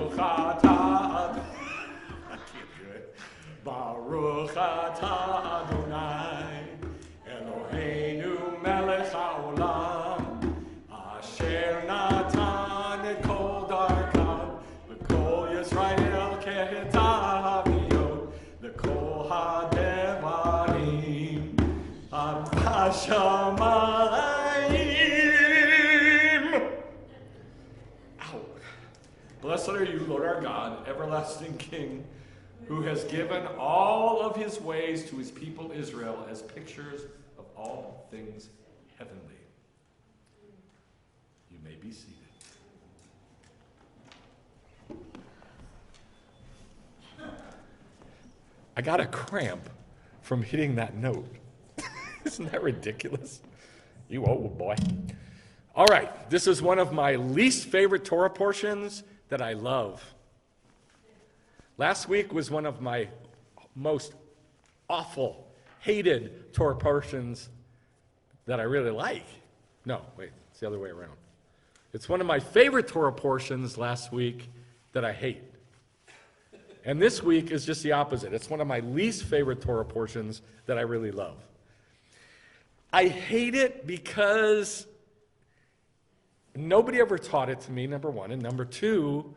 Baruch atah. I can't do it. Baruch atah Adonai, Eloheinu melech haolam, asher natan et kol darkav, v'kol Yisrael kehitav v'yod, v'kol hadevarim ad hashamayim. Blessed are you, Lord our God, everlasting King, who has given all of his ways to his people Israel as pictures of all things heavenly. You may be seated. I got a cramp from hitting that note. Isn't that ridiculous? You old boy. All right, this is one of my least favorite Torah portions that I love. Last week was one of my most awful, hated Torah portions that I really like. No, wait, it's the other way around. It's one of my favorite Torah portions last week that I hate. And this week is just the opposite. It's one of my least favorite Torah portions that I really love. I hate it because nobody ever taught it to me, number one. And number two,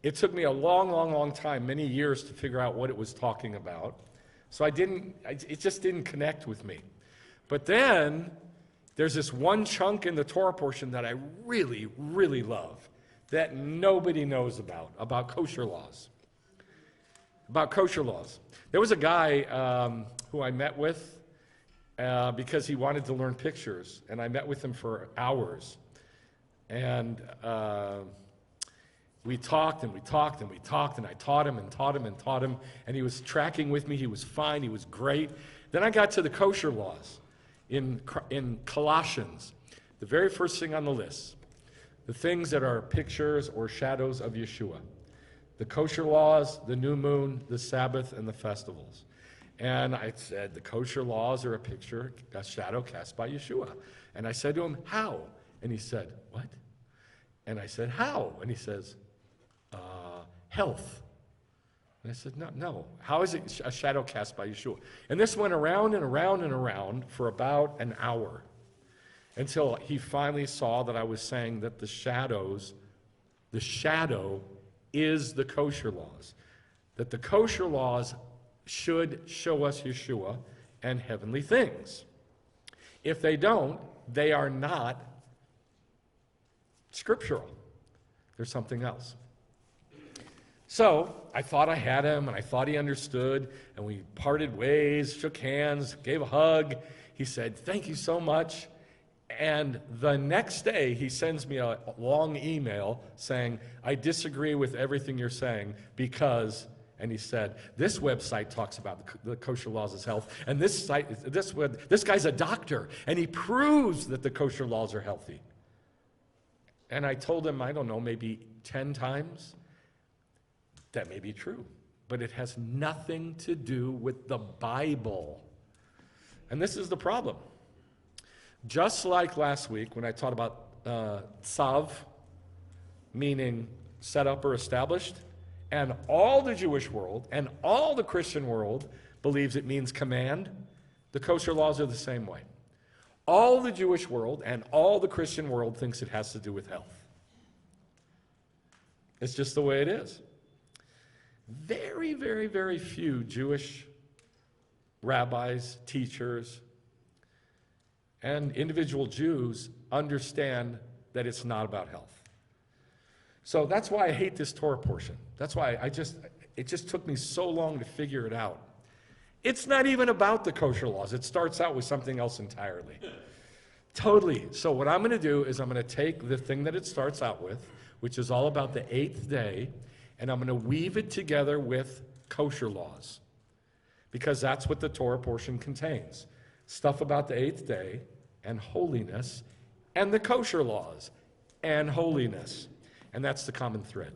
it took me a long time, many years, to figure out what it was talking about. So it just didn't connect with me. But then there's this one chunk in the Torah portion that I really, really love that nobody knows about kosher laws. About kosher laws. There was a guy who I met with because he wanted to learn pictures, and I met with him for hours. And we talked and we talked and we talked, and I taught him and taught him and taught him, and he was tracking with me. He was fine. He was great. Then I got to the kosher laws in Colossians, the very first thing on the list, the things that are pictures or shadows of Yeshua, the kosher laws, the new moon, the Sabbath, and the festivals. And I said, the kosher laws are a picture, a shadow cast by Yeshua. And I said to him, how? And he said, what? And I said, how? And he says, health. And I said, no. How is it a shadow cast by Yeshua? And this went around and around and around for about an hour until he finally saw that I was saying that the shadow is the kosher laws. That the kosher laws should show us Yeshua and heavenly things. If they don't, they are not scriptural. There's something else. So I thought I had him, and I thought he understood, and we parted ways, shook hands, gave a hug. He said, thank you so much. And the next day, he sends me a long email saying, I disagree with everything you're saying because, and he said, this website talks about the kosher laws as health, and this guy's a doctor, and he proves that the kosher laws are healthy. And I told him, I don't know, maybe 10 times. That may be true, but it has nothing to do with the Bible. And this is the problem. Just like last week when I taught about tzav, meaning set up or established, and all the Jewish world and all the Christian world believes it means command, the kosher laws are the same way. All the Jewish world and all the Christian world thinks it has to do with health. It's just the way it is. Very, very, very few Jewish rabbis, teachers, and individual Jews understand that it's not about health. So that's why I hate this Torah portion. That's why it just took me so long to figure it out. It's not even about the kosher laws. It starts out with something else entirely. Totally. So what I'm going to do is I'm going to take the thing that it starts out with, which is all about the 8th day, and I'm going to weave it together with kosher laws, because that's what the Torah portion contains. Stuff about the 8th day and holiness, and the kosher laws and holiness. And that's the common thread.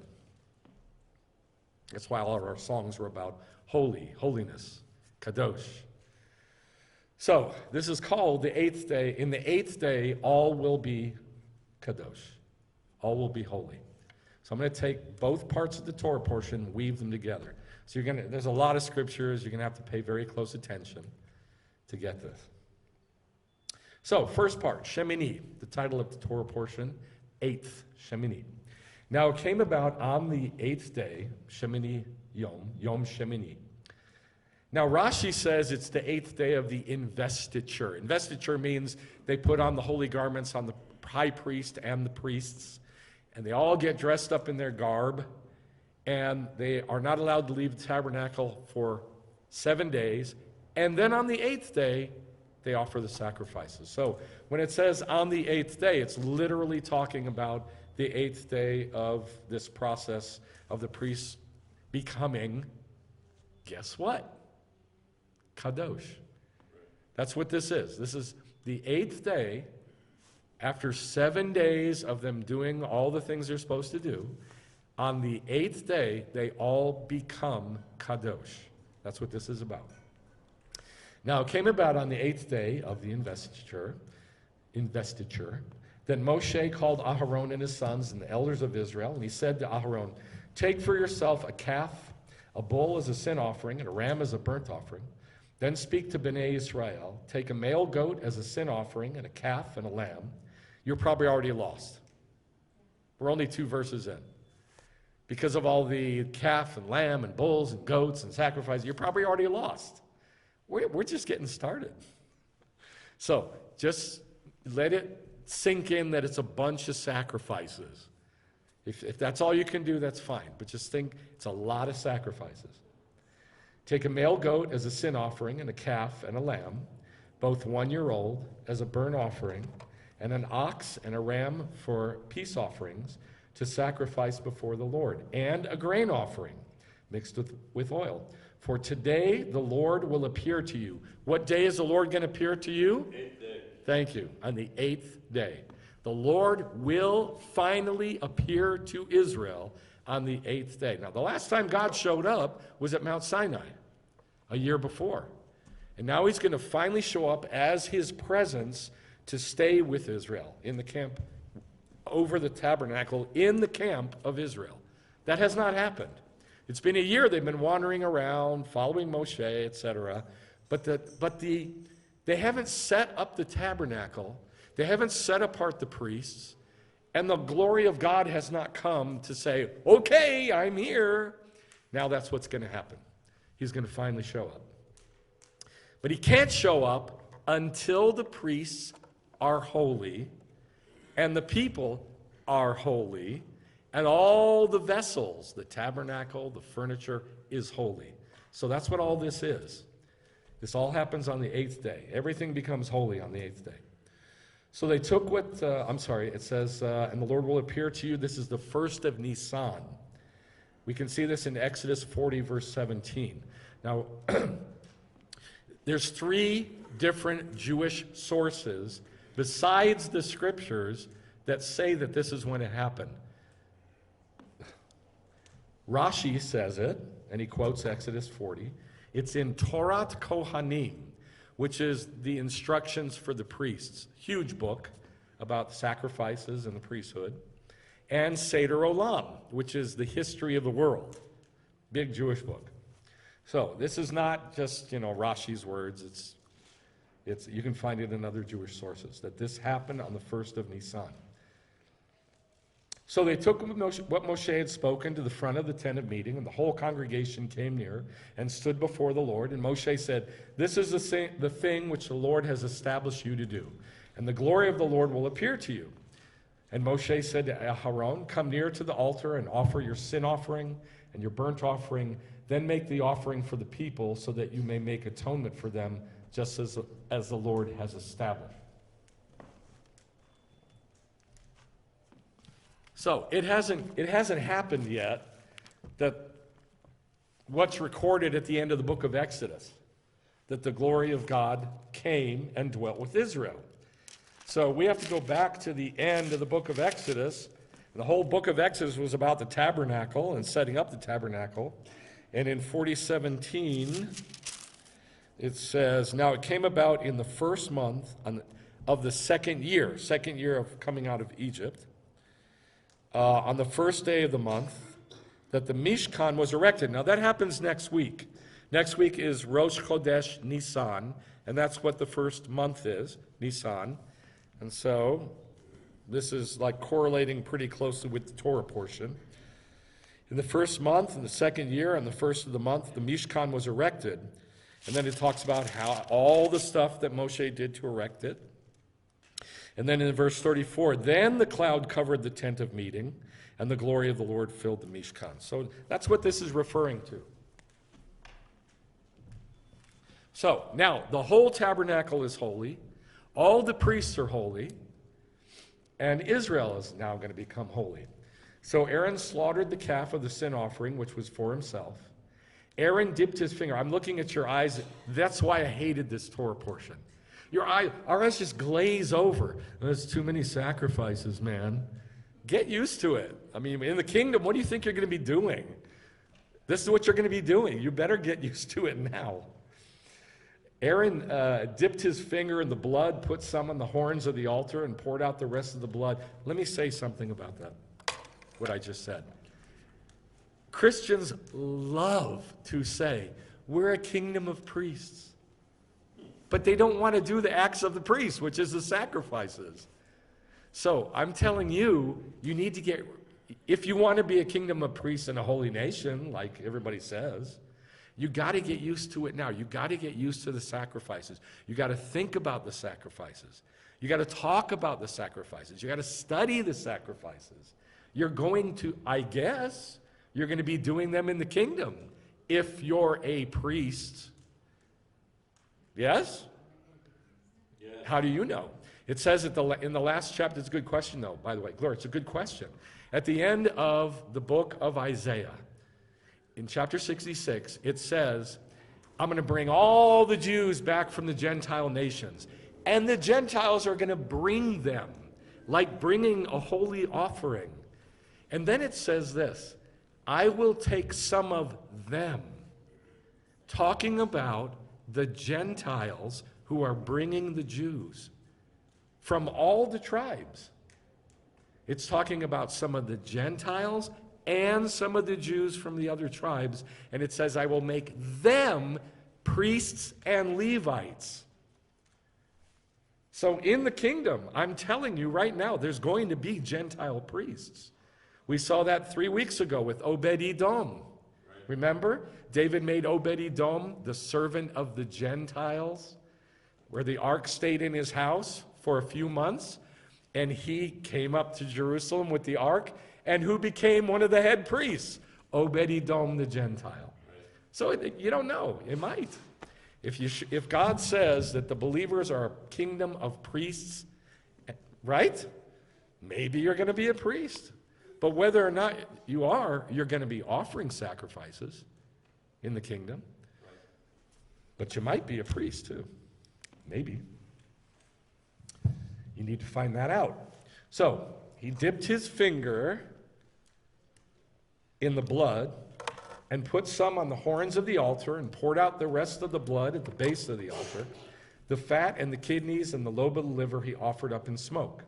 That's why all of our songs were about holiness, Kadosh. So this is called the 8th day. In the 8th day, all will be Kadosh. All will be holy. So I'm going to take both parts of the Torah portion, weave them together. So there's a lot of scriptures. You're going to have to pay very close attention to get this. So, first part, Shemini, the title of the Torah portion, Eigth, Shemini. Now it came about on the 8th day, Shemini Yom Shemini. Now Rashi says it's the 8th day of the investiture. Investiture means they put on the holy garments on the high priest and the priests, and they all get dressed up in their garb, and they are not allowed to leave the tabernacle for 7 days, and then on the 8th day, they offer the sacrifices. So when it says on the 8th day, it's literally talking about the 8th day of this process of the priests becoming, guess what? Kadosh. That's what this is. This is the 8th day. After 7 days of them doing all the things they're supposed to do, on the 8th day, they all become Kadosh. That's what this is about. Now, it came about on the 8th day of the investiture, that Moshe called Aharon and his sons and the elders of Israel, and he said to Aharon, "Take for yourself a calf, a bull as a sin offering, and a ram as a burnt offering. Then speak to Bnei Israel, take a male goat as a sin offering, and a calf and a lamb." You're probably already lost. We're only 2 verses in. Because of all the calf and lamb and bulls and goats and sacrifices, you're probably already lost. We're just getting started. So just let it sink in that it's a bunch of sacrifices. If that's all you can do, that's fine. But just think it's a lot of sacrifices. Take a male goat as a sin offering, and a calf and a lamb, both 1-year-old, as a burnt offering, and an ox and a ram for peace offerings to sacrifice before the Lord, and a grain offering mixed with oil. For today the Lord will appear to you. What day is the Lord going to appear to you? 8th day. Thank you. On the 8th day. The Lord will finally appear to Israel on the 8th day. Now, the last time God showed up was at Mount Sinai, a year before. And now he's going to finally show up as his presence to stay with Israel in the camp, over the tabernacle, in the camp of Israel. That has not happened. It's been a year they've been wandering around, following Moshe, etc. But they haven't set up the tabernacle. They haven't set apart the priests. And the glory of God has not come to say, okay, I'm here. Now that's what's going to happen. He's going to finally show up. But he can't show up until the priests are holy, and the people are holy, and all the vessels, the tabernacle, the furniture, is holy. So that's what all this is. This all happens on the 8th day. Everything becomes holy on the 8th day. So they took it says, and the Lord will appear to you. This is the 1st of Nisan. We can see this in Exodus 40, verse 17. Now, there's 3 different Jewish sources besides the scriptures that say that this is when it happened. Rashi says it, and he quotes Exodus 40. It's in Torat Kohanim, which is the instructions for the priests. Huge book about sacrifices and the priesthood. And Seder Olam, which is the history of the world. Big Jewish book. So this is not just, Rashi's words. It's you can find it in other Jewish sources, that this happened on the 1st of Nisan. So they took what Moshe had spoken to the front of the tent of meeting, and the whole congregation came near and stood before the Lord. And Moshe said, "This is the thing which the Lord has established you to do, and the glory of the Lord will appear to you." And Moshe said to Aharon, "Come near to the altar and offer your sin offering and your burnt offering. Then make the offering for the people, so that you may make atonement for them, just as the Lord has established." So it hasn't happened yet that what's recorded at the end of the book of Exodus, that the glory of God came and dwelt with Israel. So we have to go back to the end of the book of Exodus. The whole book of Exodus was about the tabernacle and setting up the tabernacle. And in 40:17, it says, "Now it came about in the first month of the second year of coming out of Egypt, on the first day of the month that the Mishkan was erected. Now that happens next week. Next week is Rosh Chodesh Nisan, and that's what the first month is, Nisan. And so this is like correlating pretty closely with the Torah portion. In the first month, in the second year, on the first of the month, the Mishkan was erected. And then it talks about how all the stuff that Moshe did to erect it. And then in verse 34, then the cloud covered the tent of meeting, and the glory of the Lord filled the Mishkan. So that's what this is referring to. So now, the whole tabernacle is holy. All the priests are holy. And Israel is now going to become holy. So Aaron slaughtered the calf of the sin offering, which was for himself. Aaron dipped his finger. I'm looking at your eyes. That's why I hated this Torah portion. Our eyes just glaze over. There's too many sacrifices, man. Get used to it. I mean, in the kingdom, what do you think you're going to be doing? This is what you're going to be doing. You better get used to it now. Aaron dipped his finger in the blood, put some on the horns of the altar, and poured out the rest of the blood. Let me say something about that, what I just said. Christians love to say, we're a kingdom of priests. But they don't want to do the acts of the priests, which is the sacrifices. So I'm telling you, you need to get, if you want to be a kingdom of priests and a holy nation, like everybody says, you got to get used to it now. You got to get used to the sacrifices. You got to think about the sacrifices. You got to talk about the sacrifices. You got to study the sacrifices. You're going to, I guess, you're going to be doing them in the kingdom if you're a priest. Yes? Yes. How do you know? It says in the last chapter, it's a good question though, by the way. Gloria, it's a good question. At the end of the book of Isaiah, in chapter 66, it says, I'm going to bring all the Jews back from the Gentile nations. And the Gentiles are going to bring them, like bringing a holy offering. And then it says this, I will take some of them, talking about the Gentiles who are bringing the Jews from all the tribes. It's talking about some of the Gentiles and some of the Jews from the other tribes. And it says, I will make them priests and Levites. So in the kingdom, I'm telling you right now, there's going to be Gentile priests. We saw that 3 weeks ago with Obed-Edom. Right. Remember? David made Obed-Edom the servant of the Gentiles, where the ark stayed in his house for a few months, and he came up to Jerusalem with the ark, and who became one of the head priests? Obed-Edom the Gentile. Right. So you don't know. It might. If God says that the believers are a kingdom of priests, right? Maybe you're going to be a priest. But whether or not you are, you're going to be offering sacrifices in the kingdom. But you might be a priest too. Maybe. You need to find that out. So, he dipped his finger in the blood and put some on the horns of the altar and poured out the rest of the blood at the base of the altar. The fat and the kidneys and the lobe of the liver he offered up in smoke.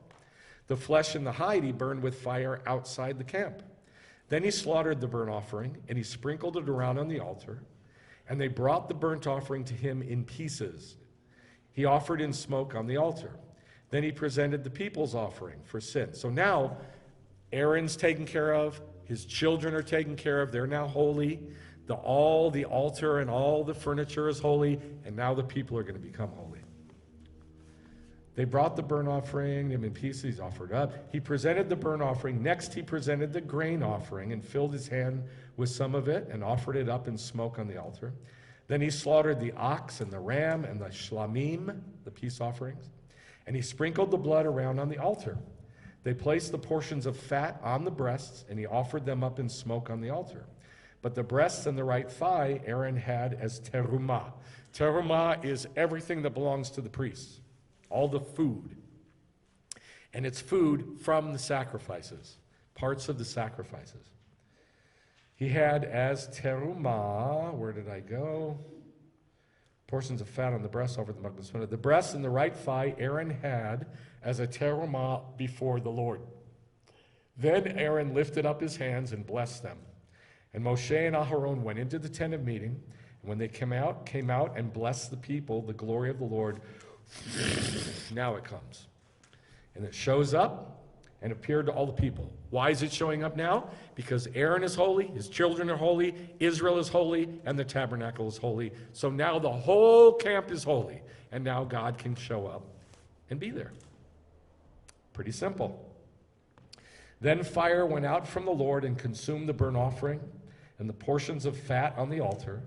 The flesh and the hide he burned with fire outside the camp. Then he slaughtered the burnt offering, and he sprinkled it around on the altar, and they brought the burnt offering to him in pieces. He offered in smoke on the altar. Then he presented the people's offering for sin. So now Aaron's taken care of, his children are taken care of, they're now holy. All the altar and all the furniture is holy, and now the people are going to become holy. They brought the burnt offering, him in pieces, he's offered up. He presented the burnt offering. Next, he presented the grain offering and filled his hand with some of it and offered it up in smoke on the altar. Then he slaughtered the ox and the ram and the shlamim, the peace offerings, and he sprinkled the blood around on the altar. They placed the portions of fat on the breasts, and he offered them up in smoke on the altar. But the breasts and the right thigh Aaron had as terumah. Terumah is everything that belongs to the priests. All the food. And it's food from the sacrifices, parts of the sacrifices. He had as terumah, where did I go? Portions of fat on the breast over the mukbah. The breast and the right thigh Aaron had as a terumah before the Lord. Then Aaron lifted up his hands and blessed them. And Moshe and Aharon went into the tent of meeting. And when they came out and blessed the people, the glory of the Lord, now it comes. And it shows up and appeared to all the people. Why is it showing up now? Because Aaron is holy, his children are holy, Israel is holy, and the tabernacle is holy. So now the whole camp is holy. And now God can show up and be there. Pretty simple. Then fire went out from the Lord and consumed the burnt offering and the portions of fat on the altar.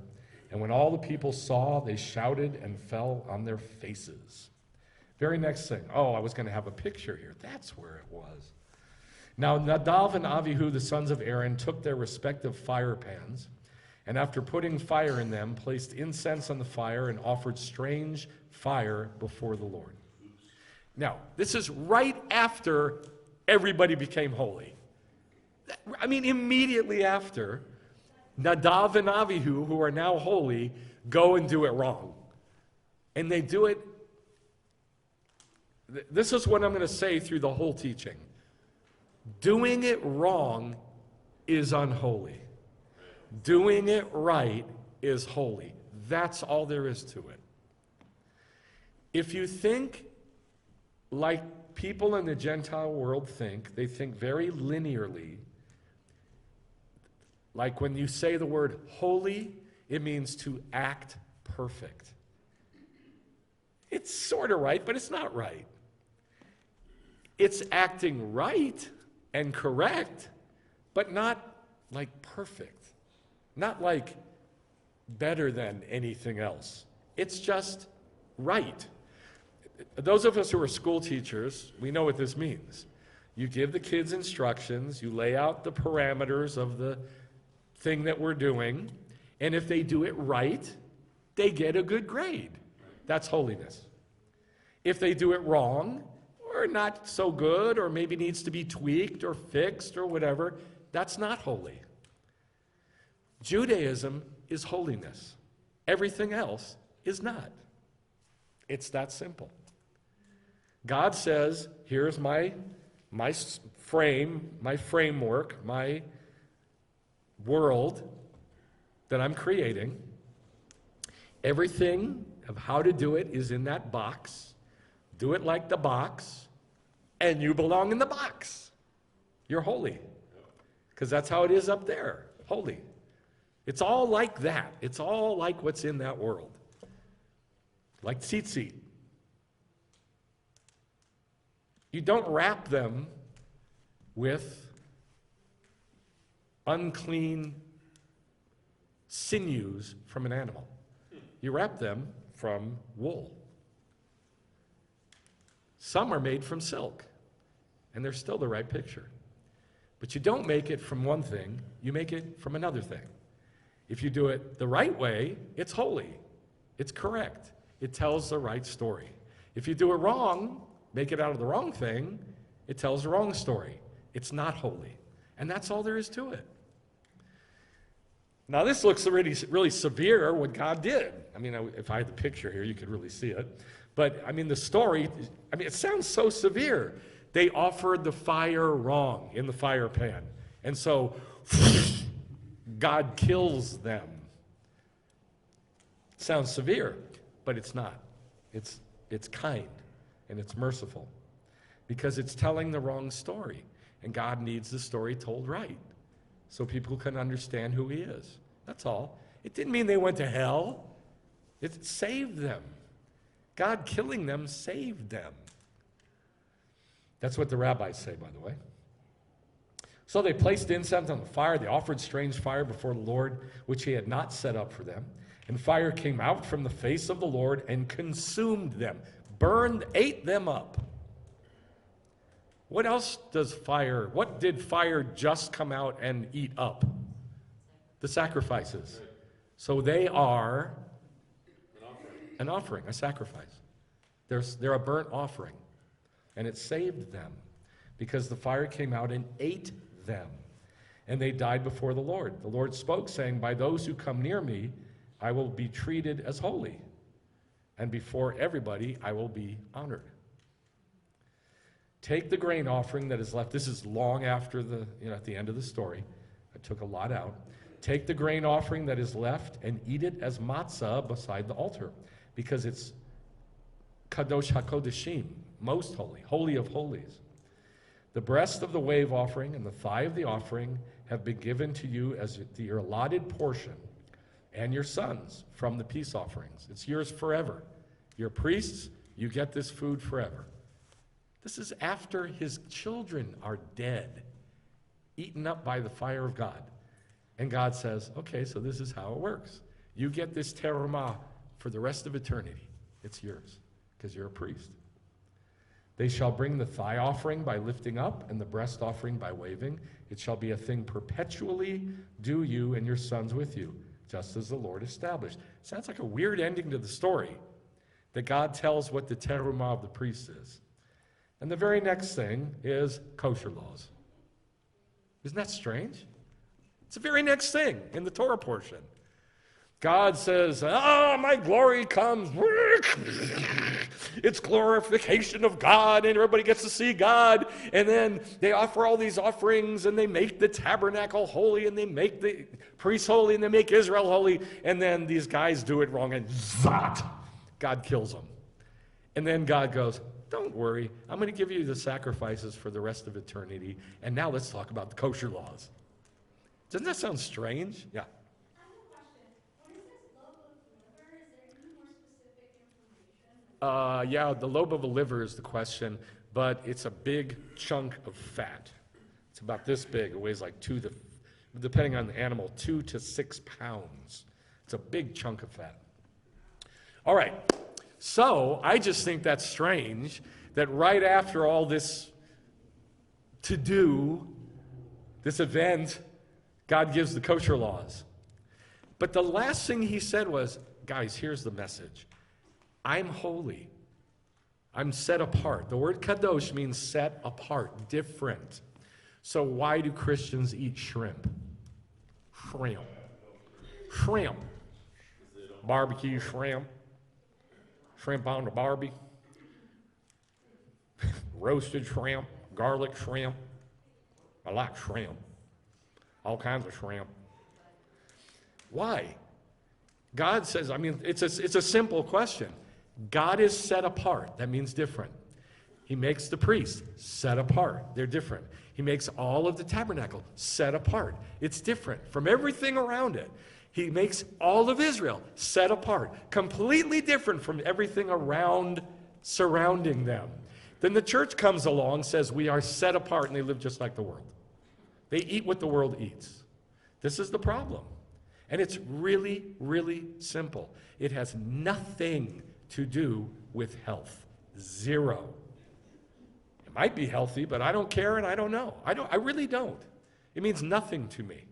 And when all the people saw, they shouted and fell on their faces. Very next thing. Oh, I was going to have a picture here. That's where it was. Now Nadav and Avihu, the sons of Aaron, took their respective fire pans, and after putting fire in them, placed incense on the fire and offered strange fire before the Lord. Now, this is right after everybody became holy. I mean, immediately after, Nadav and Avihu, who are now holy, go and do it wrong. And they do it. This is what I'm going to say through the whole teaching. Doing it wrong is unholy. Doing it right is holy. That's all there is to it. If you think like people in the Gentile world think, they think very linearly. Like when you say the word holy, it means to act perfect. It's sort of right, but it's not right. It's acting right and correct, but not like perfect. Not like better than anything else. It's just right. Those of us who are school teachers, we know what this means. You give the kids instructions, you lay out the parameters of the thing that we're doing, and if they do it right, they get a good grade. That's holiness. If they do it wrong, or not so good, or maybe needs to be tweaked or fixed or whatever, that's not holy. Judaism is holiness. Everything else is not. It's that simple. God says, here's my framework, my world that I'm creating. Everything of how to do it is in that box. Do it like the box, and you belong in the box. You're holy. Because that's how it is up there, holy. It's all like that. It's all like what's in that world. Like tzitzit. You don't wrap them with unclean sinews from an animal. You wrap them from wool. Some are made from silk, and they're still the right picture. But you don't make it from one thing, you make it from another thing. If you do it the right way, it's holy. It's correct. It tells the right story. If you do it wrong, make it out of the wrong thing, it tells the wrong story. It's not holy. And that's all there is to it. Now this looks really, really severe, what God did. I mean, if I had the picture here, you could really see it. But, I mean, the story, it sounds so severe. They offered the fire wrong in the fire pan. And so, God kills them. It sounds severe, but it's not. It's kind, and it's merciful. Because it's telling the wrong story. And God needs the story told right. So people can understand who he is. That's all. It didn't mean they went to hell. It saved them. God killing them saved them. That's what the rabbis say, by the way. So they placed incense on the fire. They offered strange fire before the Lord, which he had not set up for them. And fire came out from the face of the Lord and consumed them, ate them up. What did fire just come out and eat up? The sacrifices. So they are an offering, a sacrifice. They're a burnt offering. And it saved them because the fire came out and ate them. And they died before the Lord. The Lord spoke, saying, by those who come near me, I will be treated as holy. And before everybody, I will be honored. Take the grain offering that is left. This is long after at the end of the story. I took a lot out. Take the grain offering that is left and eat it as matzah beside the altar, because it's Kadosh HaKodeshim, most holy, holy of holies. The breast of the wave offering and the thigh of the offering have been given to you as your allotted portion, and your sons from the peace offerings. It's yours forever. You're priests, you get this food forever. This is after his children are dead, eaten up by the fire of God. And God says, okay, so this is how it works. You get this terumah for the rest of eternity. It's yours, because you're a priest. They shall bring the thigh offering by lifting up, and the breast offering by waving. It shall be a thing perpetually do you and your sons with you, just as the Lord established. Sounds like a weird ending to the story, that God tells what the terumah of the priest is. And the very next thing is kosher laws. Isn't that strange? It's the very next thing in the Torah portion. God says, my glory comes. It's glorification of God, and everybody gets to see God. And then they offer all these offerings, and they make the tabernacle holy, and they make the priests holy, and they make Israel holy. And then these guys do it wrong, and zot, God kills them. And then God goes, don't worry, I'm going to give you the sacrifices for the rest of eternity. And now let's talk about the kosher laws. Doesn't that sound strange? Yeah. Yeah, the lobe of a liver is the question, but it's a big chunk of fat. It's about this big. It weighs like depending on the animal, 2 to 6 pounds. It's a big chunk of fat. All right, so I just think that's strange that right after all this to-do, this event, God gives the kosher laws. But the last thing he said was, guys, here's the message. I'm holy. I'm set apart. The word kadosh means set apart, different. So why do Christians eat shrimp? Shrimp. Barbecue shrimp. Shrimp on the barbie. Roasted shrimp. Garlic shrimp. I like shrimp. All kinds of shrimp. Why? God says, it's a simple question. God is set apart. That means different. He makes the priests set apart. They're different. He makes all of the tabernacle set apart. It's different from everything around it. He makes all of Israel set apart, completely different from everything around, surrounding them. Then the church comes along, says we are set apart, and they live just like the world. They eat what the world eats. This is the problem. And it's really, really simple. It has nothing to do with health. Zero. It might be healthy, but I don't care and I don't know. I really don't. It means nothing to me.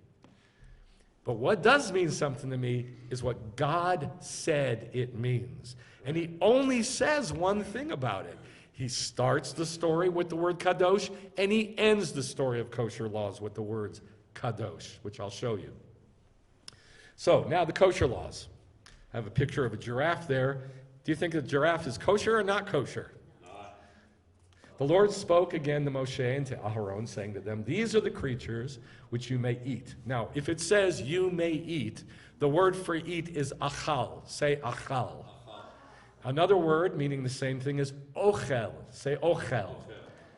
But what does mean something to me is what God said it means. And he only says one thing about it. He starts the story with the word kadosh, and he ends the story of kosher laws with the words kadosh, which I'll show you. So now the kosher laws. I have a picture of a giraffe there. Do you think the giraffe is kosher or not kosher? Not. The Lord spoke again to Moshe and to Aharon, saying to them, these are the creatures which you may eat. Now, if it says you may eat, the word for eat is achal. Say achal. Another word meaning the same thing is ochel. Say ochel.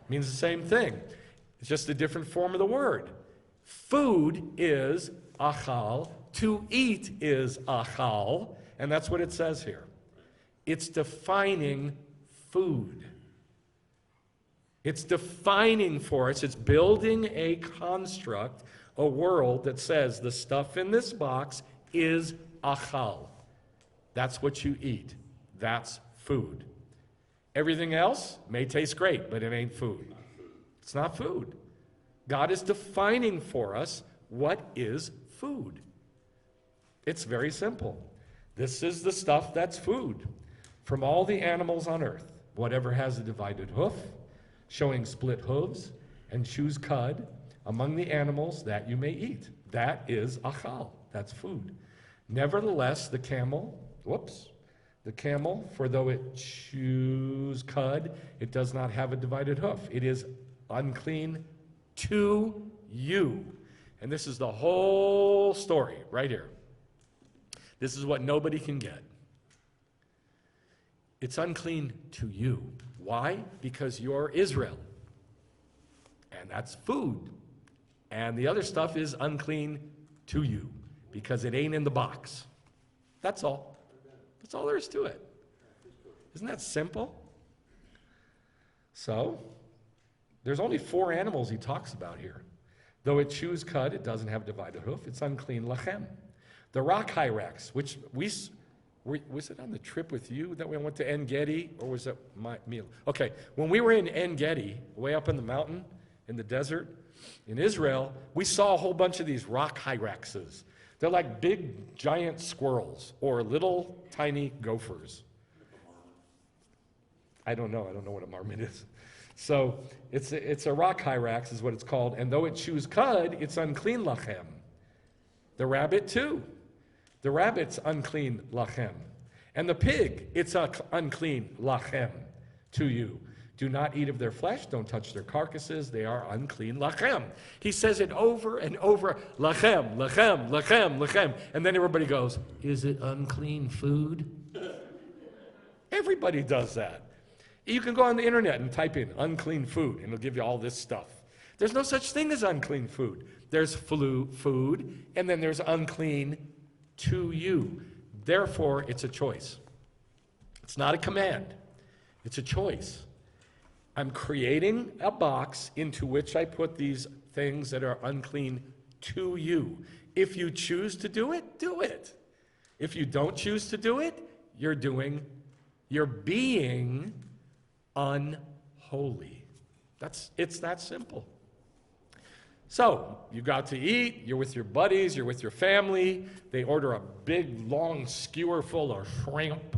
Means the same thing. It's just a different form of the word. Food is achal. To eat is achal. And that's what it says here. It's defining food. It's defining for us. It's building a construct, a world that says the stuff in this box is achal. That's what you eat. That's food. Everything else may taste great, but it ain't food. It's not food. God is defining for us what is food. It's very simple. This is the stuff that's food. From all the animals on earth, whatever has a divided hoof, showing split hooves, and chews cud, among the animals that you may eat. That is achal. That's food. Nevertheless, the camel, The camel, for though it chews cud, it does not have a divided hoof. It is unclean to you. And this is the whole story right here. This is what nobody can get. It's unclean to you. Why? Because you're Israel. And that's food. And the other stuff is unclean to you because it ain't in the box. That's all. That's all there is to it. Isn't that simple? So, there's only 4 animals he talks about here. Though it chews cud, it doesn't have divided hoof. It's unclean lachem. The rock hyrax, which was it on the trip with you that we went to En Gedi, or was it my meal? Okay, when we were in En Gedi, way up in the mountain, in the desert, in Israel, we saw a whole bunch of these rock hyraxes. They're like big, giant squirrels, or little, tiny gophers. I don't know what a marmot is. So it's a rock hyrax is what it's called, and though it chews cud, it's unclean lachem. The rabbit too. The rabbit's unclean lachem. And the pig, it's unclean lachem to you. Do not eat of their flesh, don't touch their carcasses, they are unclean lachem. He says it over and over, lachem, lachem, lachem, lachem. And then everybody goes, is it unclean food? Everybody does that. You can go on the internet and type in unclean food, and it'll give you all this stuff. There's no such thing as unclean food. There's food, and then there's unclean to you. Therefore, it's a choice. It's not a command. It's a choice. I'm creating a box into which I put these things that are unclean to you. If you choose to do it, do it. If you don't choose to do it, you're being unholy. It's that simple. So, you got to eat, you're with your buddies, you're with your family, they order a big, long skewer full of shrimp,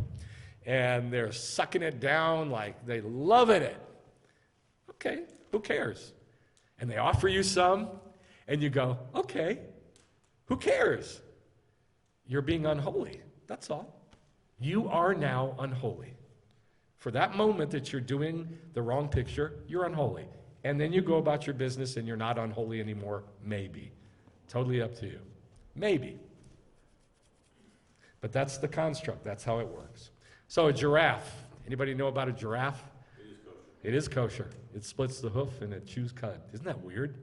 and they're sucking it down like they love it. Okay, who cares? And they offer you some, and you go, okay, who cares? You're being unholy, that's all. You are now unholy. For that moment that you're doing the wrong picture, you're unholy. And then you go about your business and you're not unholy anymore, maybe. Totally up to you. Maybe. But that's the construct, that's how it works. So a giraffe, anybody know about a giraffe? It is kosher. It splits the hoof and it chews cud. Isn't that weird?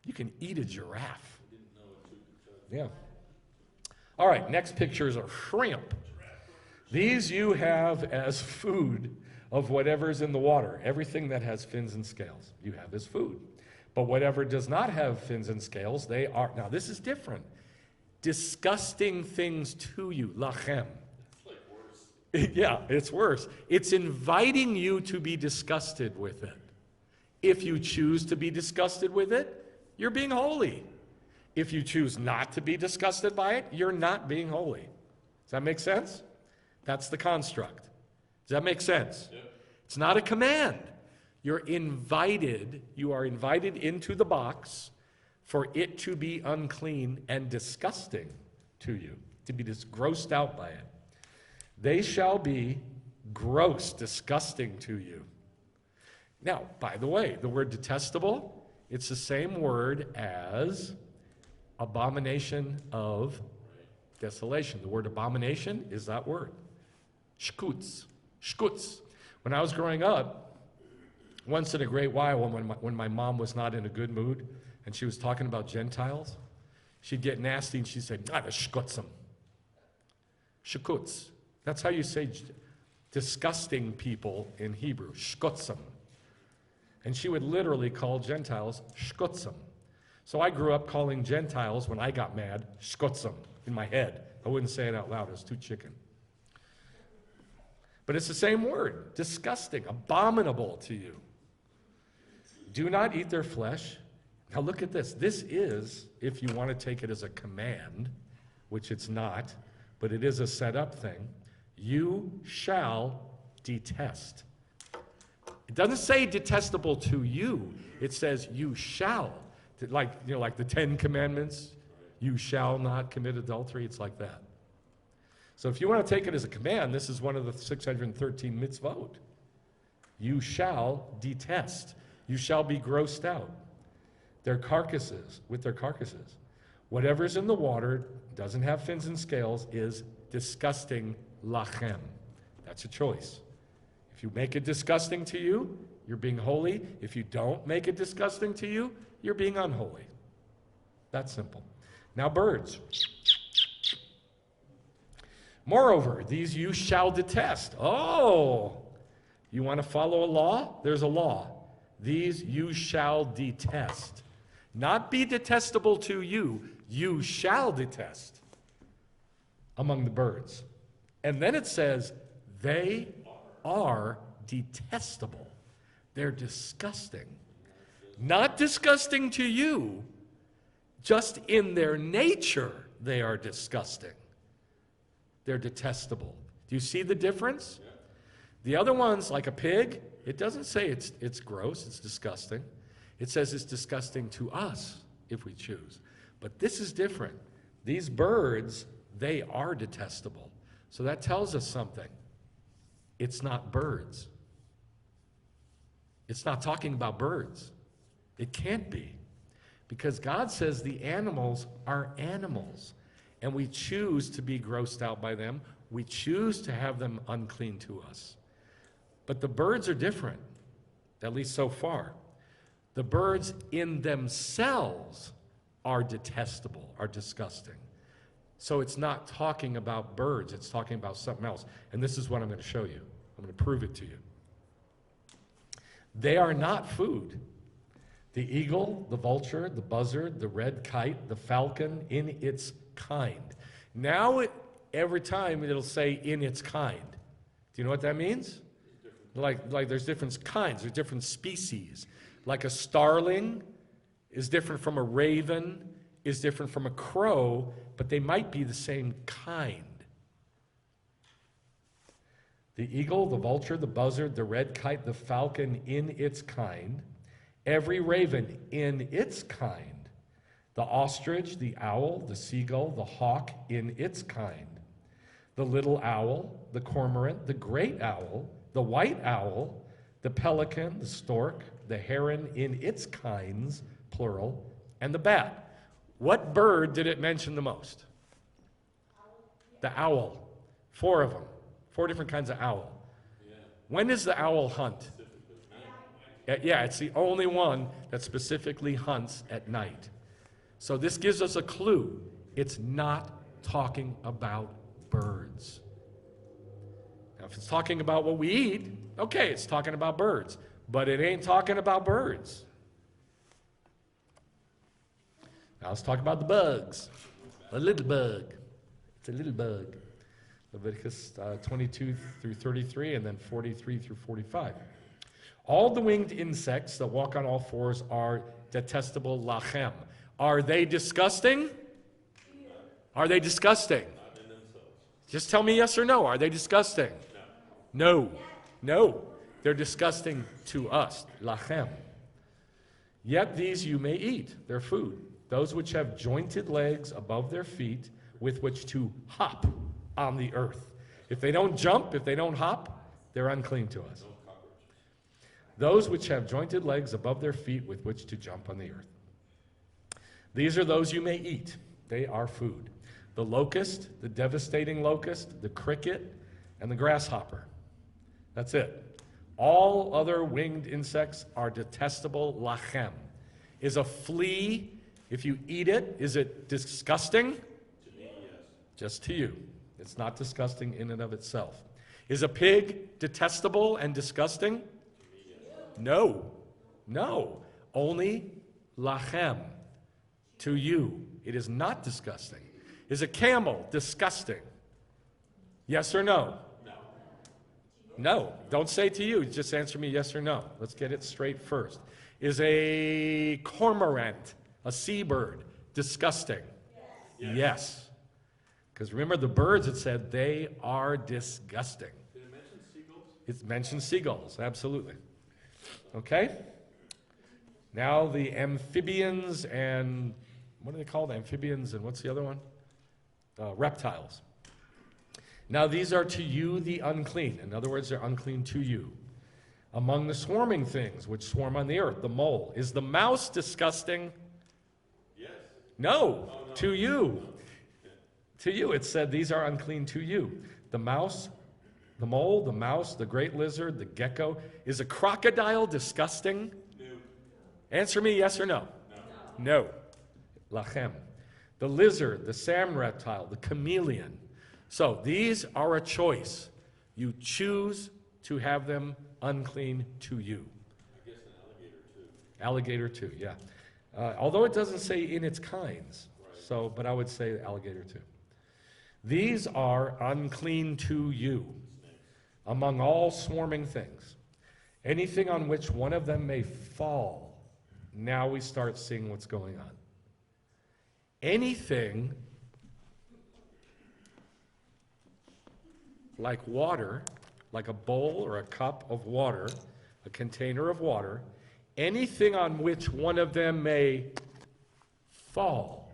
You can eat a giraffe. Yeah. All right, next picture is a shrimp. These you have as food of whatever's in the water. Everything that has fins and scales, you have as food. But whatever does not have fins and scales, they are, now this is different, disgusting things to you, lachem. Yeah, it's worse. It's inviting you to be disgusted with it. If you choose to be disgusted with it, you're being holy. If you choose not to be disgusted by it, you're not being holy. Does that make sense? That's the construct. Does that make sense? Yeah. It's not a command. You are invited into the box for it to be unclean and disgusting to you, to be just grossed out by it. They shall be gross, disgusting to you. Now, by the way, the word detestable, it's the same word as abomination of desolation. The word abomination is that word. Shkutz. Shkutz. When I was growing up, once in a great while, when my mom was not in a good mood and she was talking about Gentiles, she'd get nasty and she'd say, shkutzim. Shkutz. That's how you say disgusting people in Hebrew, shkutzim. And she would literally call Gentiles shkutzim. So I grew up calling Gentiles, when I got mad, shkutzim in my head. I wouldn't say it out loud, it was too chicken. But it's the same word, disgusting, abominable to you. Do not eat their flesh. Now look at this. This is, if you want to take it as a command, which it's not, but it is a set up thing, you shall detest. It doesn't say detestable to you. It says you shall. Like the 10 Commandments, you shall not commit adultery. It's like that. So if you want to take it as a command, this is one of the 613 mitzvot. You shall detest. You shall be grossed out. Their carcasses, with their carcasses. Whatever's in the water, doesn't have fins and scales, is disgusting lachem. That's a choice. If you make it disgusting to you, you're being holy. If you don't make it disgusting to you, you're being unholy. That's simple. Now birds. Moreover, these you shall detest. Oh, you want to follow a law? There's a law. These you shall detest. Not be detestable to you, you shall detest among the birds. And then it says, they are detestable. They're disgusting. Not disgusting to you, just in their nature, they are disgusting. They're detestable. Do you see the difference? Yeah. The other ones, like a pig, it doesn't say it's gross, it's disgusting. It says it's disgusting to us if we choose. But this is different. These birds, they are detestable. So that tells us something. It's not birds. It's not talking about birds. It can't be. Because God says the animals are animals. And we choose to be grossed out by them. We choose to have them unclean to us. But the birds are different, at least so far. The birds in themselves are detestable, are disgusting. So it's not talking about birds, it's talking about something else. And this is what I'm going to show you. I'm going to prove it to you. They are not food. The eagle, the vulture, the buzzard, the red kite, the falcon, in its kind. Now, every time it'll say in its kind. Do you know what that means? Like there's different kinds, there's different species. Like a starling is different from a raven, is different from a crow, but they might be the same kind. The eagle, the vulture, the buzzard, the red kite, the falcon in its kind. Every raven in its kind. The ostrich, the owl, the seagull, the hawk in its kind. The little owl, the cormorant, the great owl, the white owl, the pelican, the stork, the heron in its kinds, plural, and the bat. What bird did it mention the most? The owl. 4 of them. 4 different kinds of owl. When does the owl hunt? Yeah, it's the only one that specifically hunts at night. So this gives us a clue. It's not talking about birds. Now, if it's talking about what we eat, okay, it's talking about birds. But it ain't talking about birds. Now let's talk about the bugs. A little bug. It's a little bug. Leviticus 22 through 33 and then 43 through 45. All the winged insects that walk on all fours are detestable lachem. Are they disgusting? Are they disgusting? Not in themselves. Just tell me yes or no. Are they disgusting? No. No. They're disgusting to us. Lachem. Yet these you may eat. They're food. Those which have jointed legs above their feet with which to hop on the earth. If they don't jump, if they don't hop, they're unclean to us. Those which have jointed legs above their feet with which to jump on the earth. These are those you may eat. They are food. The locust, the devastating locust, the cricket, and the grasshopper. That's it. All other winged insects are detestable lachem. Is a flea, if you eat it, is it disgusting? To me, yes. Just to you. It's not disgusting in and of itself. Is a pig detestable and disgusting? No. No. Only lachem. To you. It is not disgusting. Is a camel disgusting? Yes or no? No. No. Don't say to you. Just answer me yes or no. Let's get it straight first. Is a cormorant, a seabird, disgusting? Yes. Because remember the birds, it said they are disgusting. Did it mention seagulls? It mentions seagulls, absolutely. Okay? Now the amphibians and, what are they called? Amphibians and what's the other one? Reptiles. Now these are to you the unclean. In other words, they're unclean to you. Among the swarming things which swarm on the earth, the mole. Is the mouse disgusting? Yes. No, Oh, no. to you. To you, it said these are unclean to you. The mouse, the mole, the mouse, the great lizard, the gecko. Is a crocodile disgusting? No. Answer me yes or no. No. Lachem. The lizard, the salmon reptile, the chameleon. So these are a choice. You choose to have them unclean to you. I guess an alligator too. Alligator too, yeah. Although it doesn't say in its kinds, Right. so but I would say alligator too. These are unclean to you among all swarming things. Anything on which one of them may fall. Now we start seeing what's going on. Anything like water, like a bowl or a cup of water, a container of water, anything on which one of them may fall.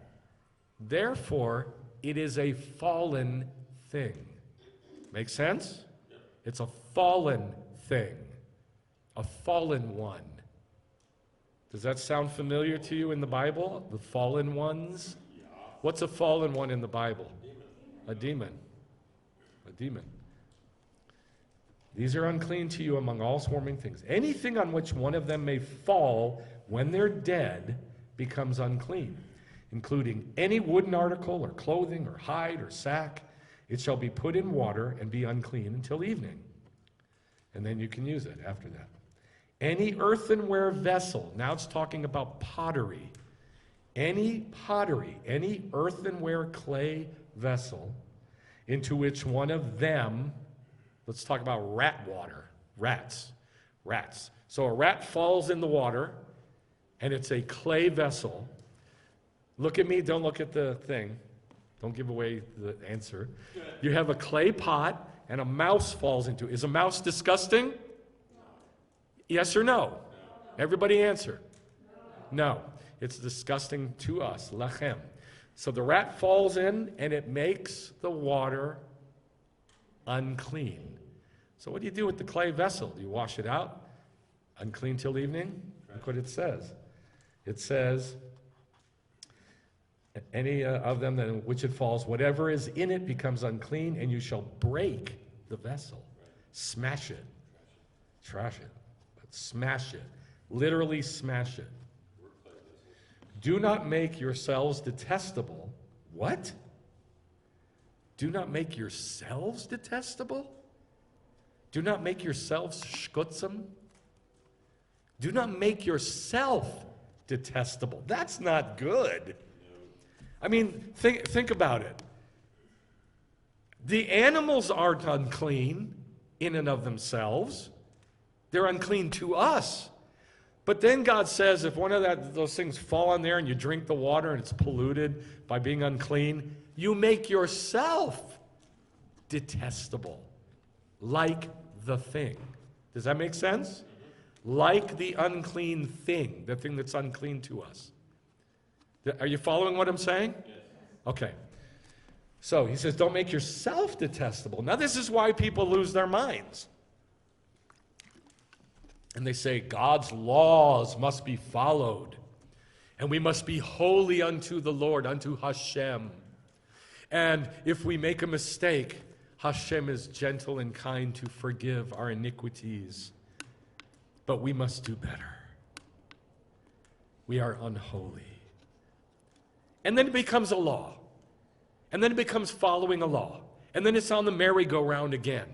Therefore, it is a fallen thing. Make sense? It's a fallen thing, a fallen one. Does that sound familiar to you in the Bible? The fallen ones? What's a fallen one in the Bible? A demon. A demon. These are unclean to you among all swarming things. Anything on which one of them may fall when they're dead becomes unclean, including any wooden article or clothing or hide or sack. It shall be put in water and be unclean until evening. And then you can use it after that. Any earthenware vessel, now it's talking about pottery. Any pottery, any earthenware clay vessel into which one of them, let's talk about rat water, rats. So a rat falls in the water and it's a clay vessel. Look at me, don't look at the thing. Don't give away the answer. You have a clay pot and a mouse falls into it. Is a mouse disgusting? Yes or no? Everybody answer. No. It's disgusting to us. Lachem. So the rat falls in and it makes the water unclean. So what do you do with the clay vessel? Do you wash it out? Unclean till evening? Look what it says. It says, any of them in which it falls, whatever is in it becomes unclean, and you shall break the vessel. Smash it. Trash it. But smash it. Literally smash it. Do not make yourselves detestable. What? Do not make yourselves detestable? Do not make yourselves shkutzim? Do not make yourself detestable. That's not good. I mean, think about it. The animals aren't unclean in and of themselves. They're unclean to us. But then God says if one of those things fall in there and you drink the water and it's polluted by being unclean, you make yourself detestable, like the thing. Does that make sense? Like the unclean thing, the thing that's unclean to us. Are you following what I'm saying? Yes. Okay. So he says, don't make yourself detestable. Now this is why people lose their minds. And they say, God's laws must be followed. And we must be holy unto the Lord, unto Hashem. And if we make a mistake, Hashem is gentle and kind to forgive our iniquities. But we must do better. We are unholy. And then it becomes a law. And then it becomes following a law. And then it's on the merry-go-round again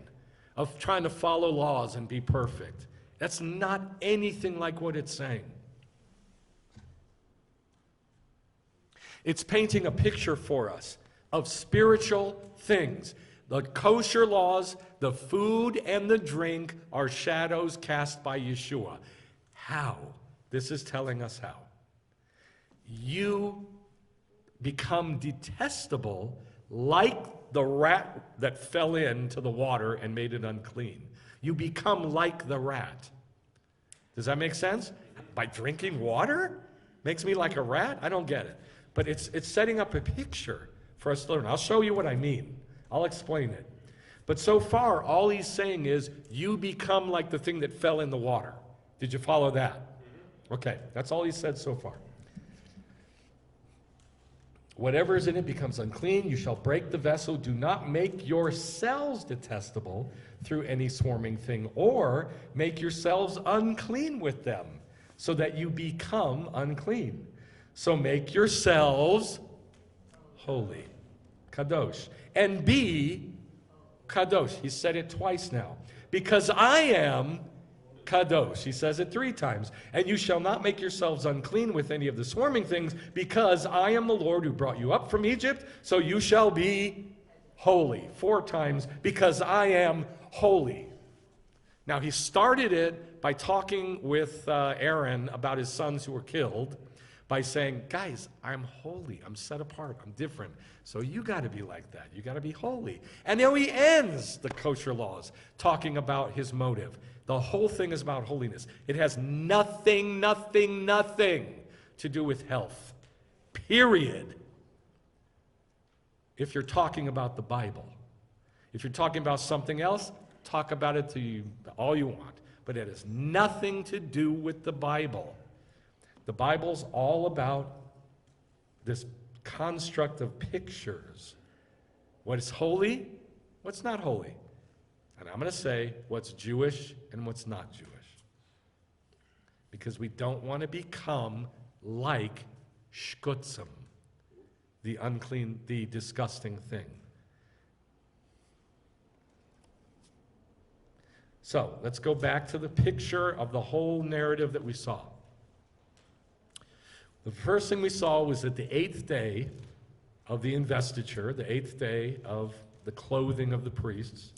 of trying to follow laws and be perfect. That's not anything like what it's saying. It's painting a picture for us of spiritual things. The kosher laws, the food and the drink are shadows cast by Yeshua. How? This is telling us how. You become detestable like the rat that fell into the water and made it unclean. You become like the rat. Does that make sense? By drinking water? Makes me like a rat? I don't get it. But it's setting up a picture for us to learn. I'll show you what I mean. I'll explain it. But so far, all he's saying is, you become like the thing that fell in the water. Did you follow that? Okay, that's all he said so far. Whatever is in it becomes unclean. You shall break the vessel. Do not make yourselves detestable through any swarming thing, or make yourselves unclean with them, so that you become unclean. So make yourselves holy, Kadosh, and be Kadosh. He said it twice now. Because I am Kadosh. He says it 3 times. And you shall not make yourselves unclean with any of the swarming things, because I am the Lord who brought you up from Egypt, so you shall be holy. 4 times, because I am holy. Now, he started it by talking with Aaron about his sons who were killed, by saying, guys, I'm holy, I'm set apart, I'm different. So you got to be like that. You got to be holy. And now he ends the kosher laws talking about his motive. The whole thing is about holiness. It has nothing to do with health. Period. If you're talking about the Bible. If you're talking about something else, talk about it to you all you want. But it has nothing to do with the Bible. The Bible's all about this construct of pictures. What's holy, what's not holy. And I'm going to say what's Jewish and what's not Jewish. Because we don't want to become like shkutzim, the unclean, the disgusting thing. So let's go back to the picture of the whole narrative that we saw. The first thing we saw was that the 8th day of the investiture, the 8th day of the clothing of the priests,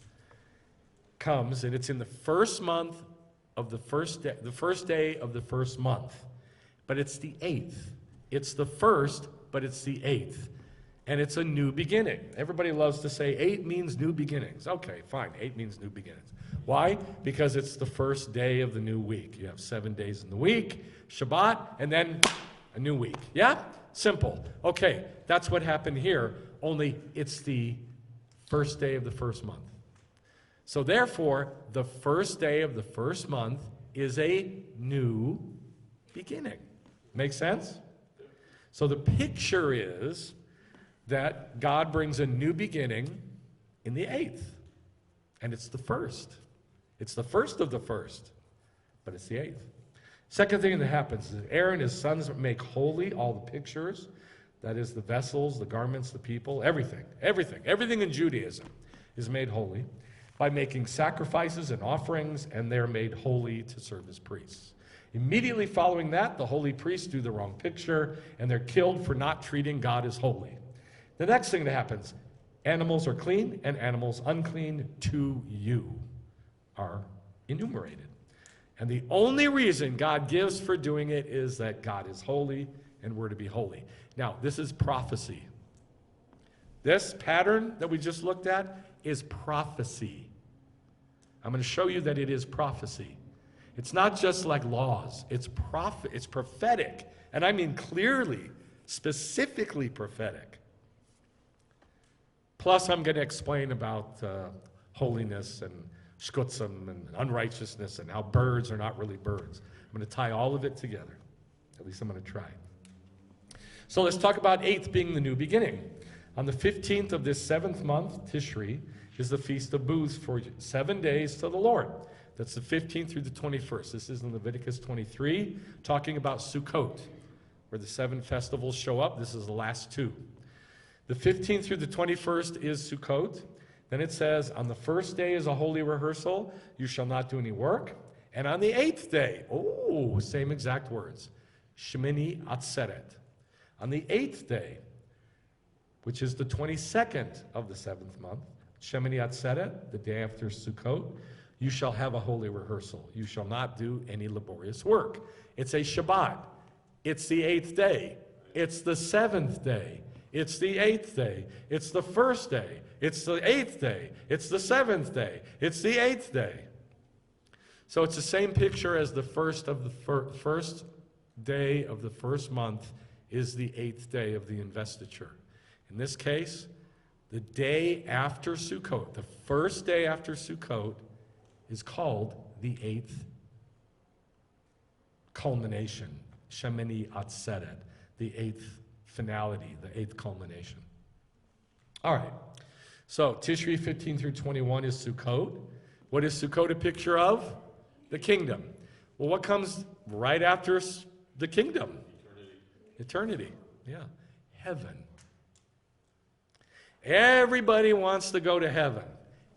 comes, and it's in the first month of the first day of the first month. But it's the 8th. It's the first, but it's the 8th. And it's a new beginning. Everybody loves to say 8 means new beginnings. Okay, fine, 8 means new beginnings. Why? Because it's the first day of the new week. You have 7 days in the week, Shabbat, and then a new week. Yeah? Simple. Okay, that's what happened here, only it's the first day of the first month. So therefore, the first day of the first month is a new beginning. Make sense? So the picture is that God brings a new beginning in the 8th. And it's the first. It's the first of the first, but it's the 8th. Second thing that happens is Aaron and his sons make holy all the pictures. That is the vessels, the garments, the people, everything in Judaism is made holy by making sacrifices and offerings, and they're made holy to serve as priests. Immediately following that, the holy priests do the wrong picture, and they're killed for not treating God as holy. The next thing that happens, animals are clean and animals unclean to you are enumerated. And the only reason God gives for doing it is that God is holy and we're to be holy. Now, this is prophecy. This pattern that we just looked at is prophecy. I'm going to show you that it is prophecy. It's not just like laws. It's prophetic. And I mean clearly, specifically prophetic. Plus, I'm going to explain about holiness and shkutzim and unrighteousness and how birds are not really birds. I'm going to tie all of it together. At least I'm going to try. So let's talk about 8th being the new beginning. On the 15th of this 7th month, Tishri, is the Feast of Booths for 7 days to the Lord. That's the 15th through the 21st. This is in Leviticus 23, talking about Sukkot, where the 7 festivals show up. This is the last 2. The 15th through the 21st is Sukkot. Then it says, on the first day is a holy rehearsal. You shall not do any work. And on the 8th day, same exact words, Shemini Atzeret. On the 8th day, which is the 22nd of the 7th month, Shemini Atzeret, the day after Sukkot, you shall have a holy rehearsal. You shall not do any laborious work. It's a Shabbat. It's the 8th day. It's the 7th day. It's the 8th day. It's the first day. It's the 8th day. It's the 7th day. It's the 8th day. So it's the same picture as the first day of the first month is the 8th day of the investiture. In this case, The day after Sukkot, the first day after Sukkot, is called the eighth culmination, Shemini Atzeret, the eighth finality, the eighth culmination. All right, so Tishri 15 through 21 is Sukkot. What is Sukkot a picture of? The kingdom. Well, what comes right after the kingdom? Eternity, yeah. Heaven. Everybody wants to go to heaven.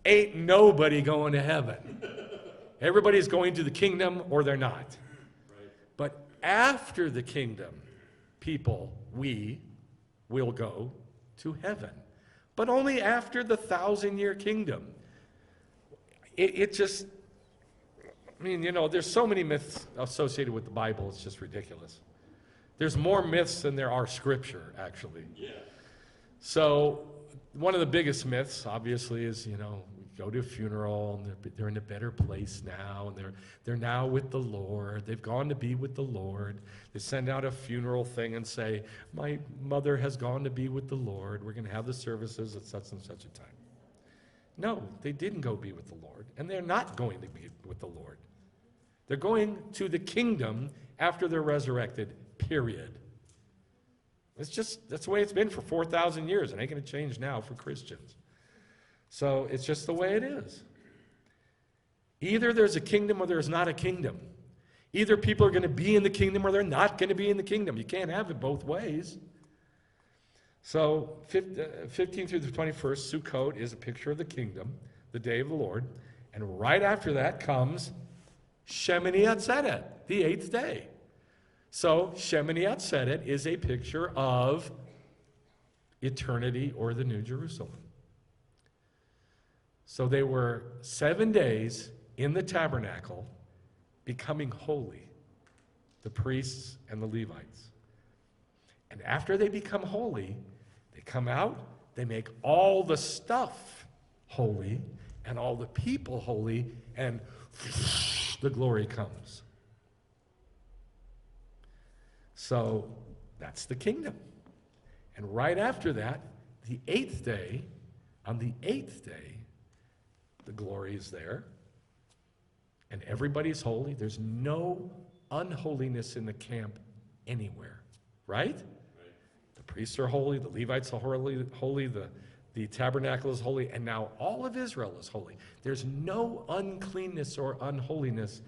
Ain't nobody going to heaven. Everybody's going to the kingdom or they're not. Right. But after the kingdom, we will go to heaven. But only after the 1,000-year kingdom. It just, there's so many myths associated with the Bible, it's just ridiculous. There's more myths than there are scripture, actually. Yeah. So one of the biggest myths, obviously, is, we go to a funeral, and they're in a better place now, and they're now with the Lord. They've gone to be with the Lord. They send out a funeral thing and say, my mother has gone to be with the Lord. We're going to have the services at such and such a time. No, they didn't go be with the Lord, and they're not going to be with the Lord. They're going to the kingdom after they're resurrected, period. That's the way it's been for 4,000 years. It ain't going to change now for Christians. So it's just the way it is. Either there's a kingdom or there's not a kingdom. Either people are going to be in the kingdom or they're not going to be in the kingdom. You can't have it both ways. So 15 through the 21st, Sukkot is a picture of the kingdom, the day of the Lord. And right after that comes Shemini Atzeret, the eighth day. So Shemini Atzeret is a picture of eternity or the New Jerusalem. So they were 7 days in the tabernacle becoming holy, the priests and the Levites. And after they become holy, they come out, they make all the stuff holy and all the people holy, and the glory comes. So that's the kingdom. And right after that, the eighth day, on the eighth day, the glory is there, and everybody's holy. There's no unholiness in the camp anywhere, right? The priests are holy, the Levites are holy, the tabernacle is holy, and now all of Israel is holy. There's no uncleanness or unholiness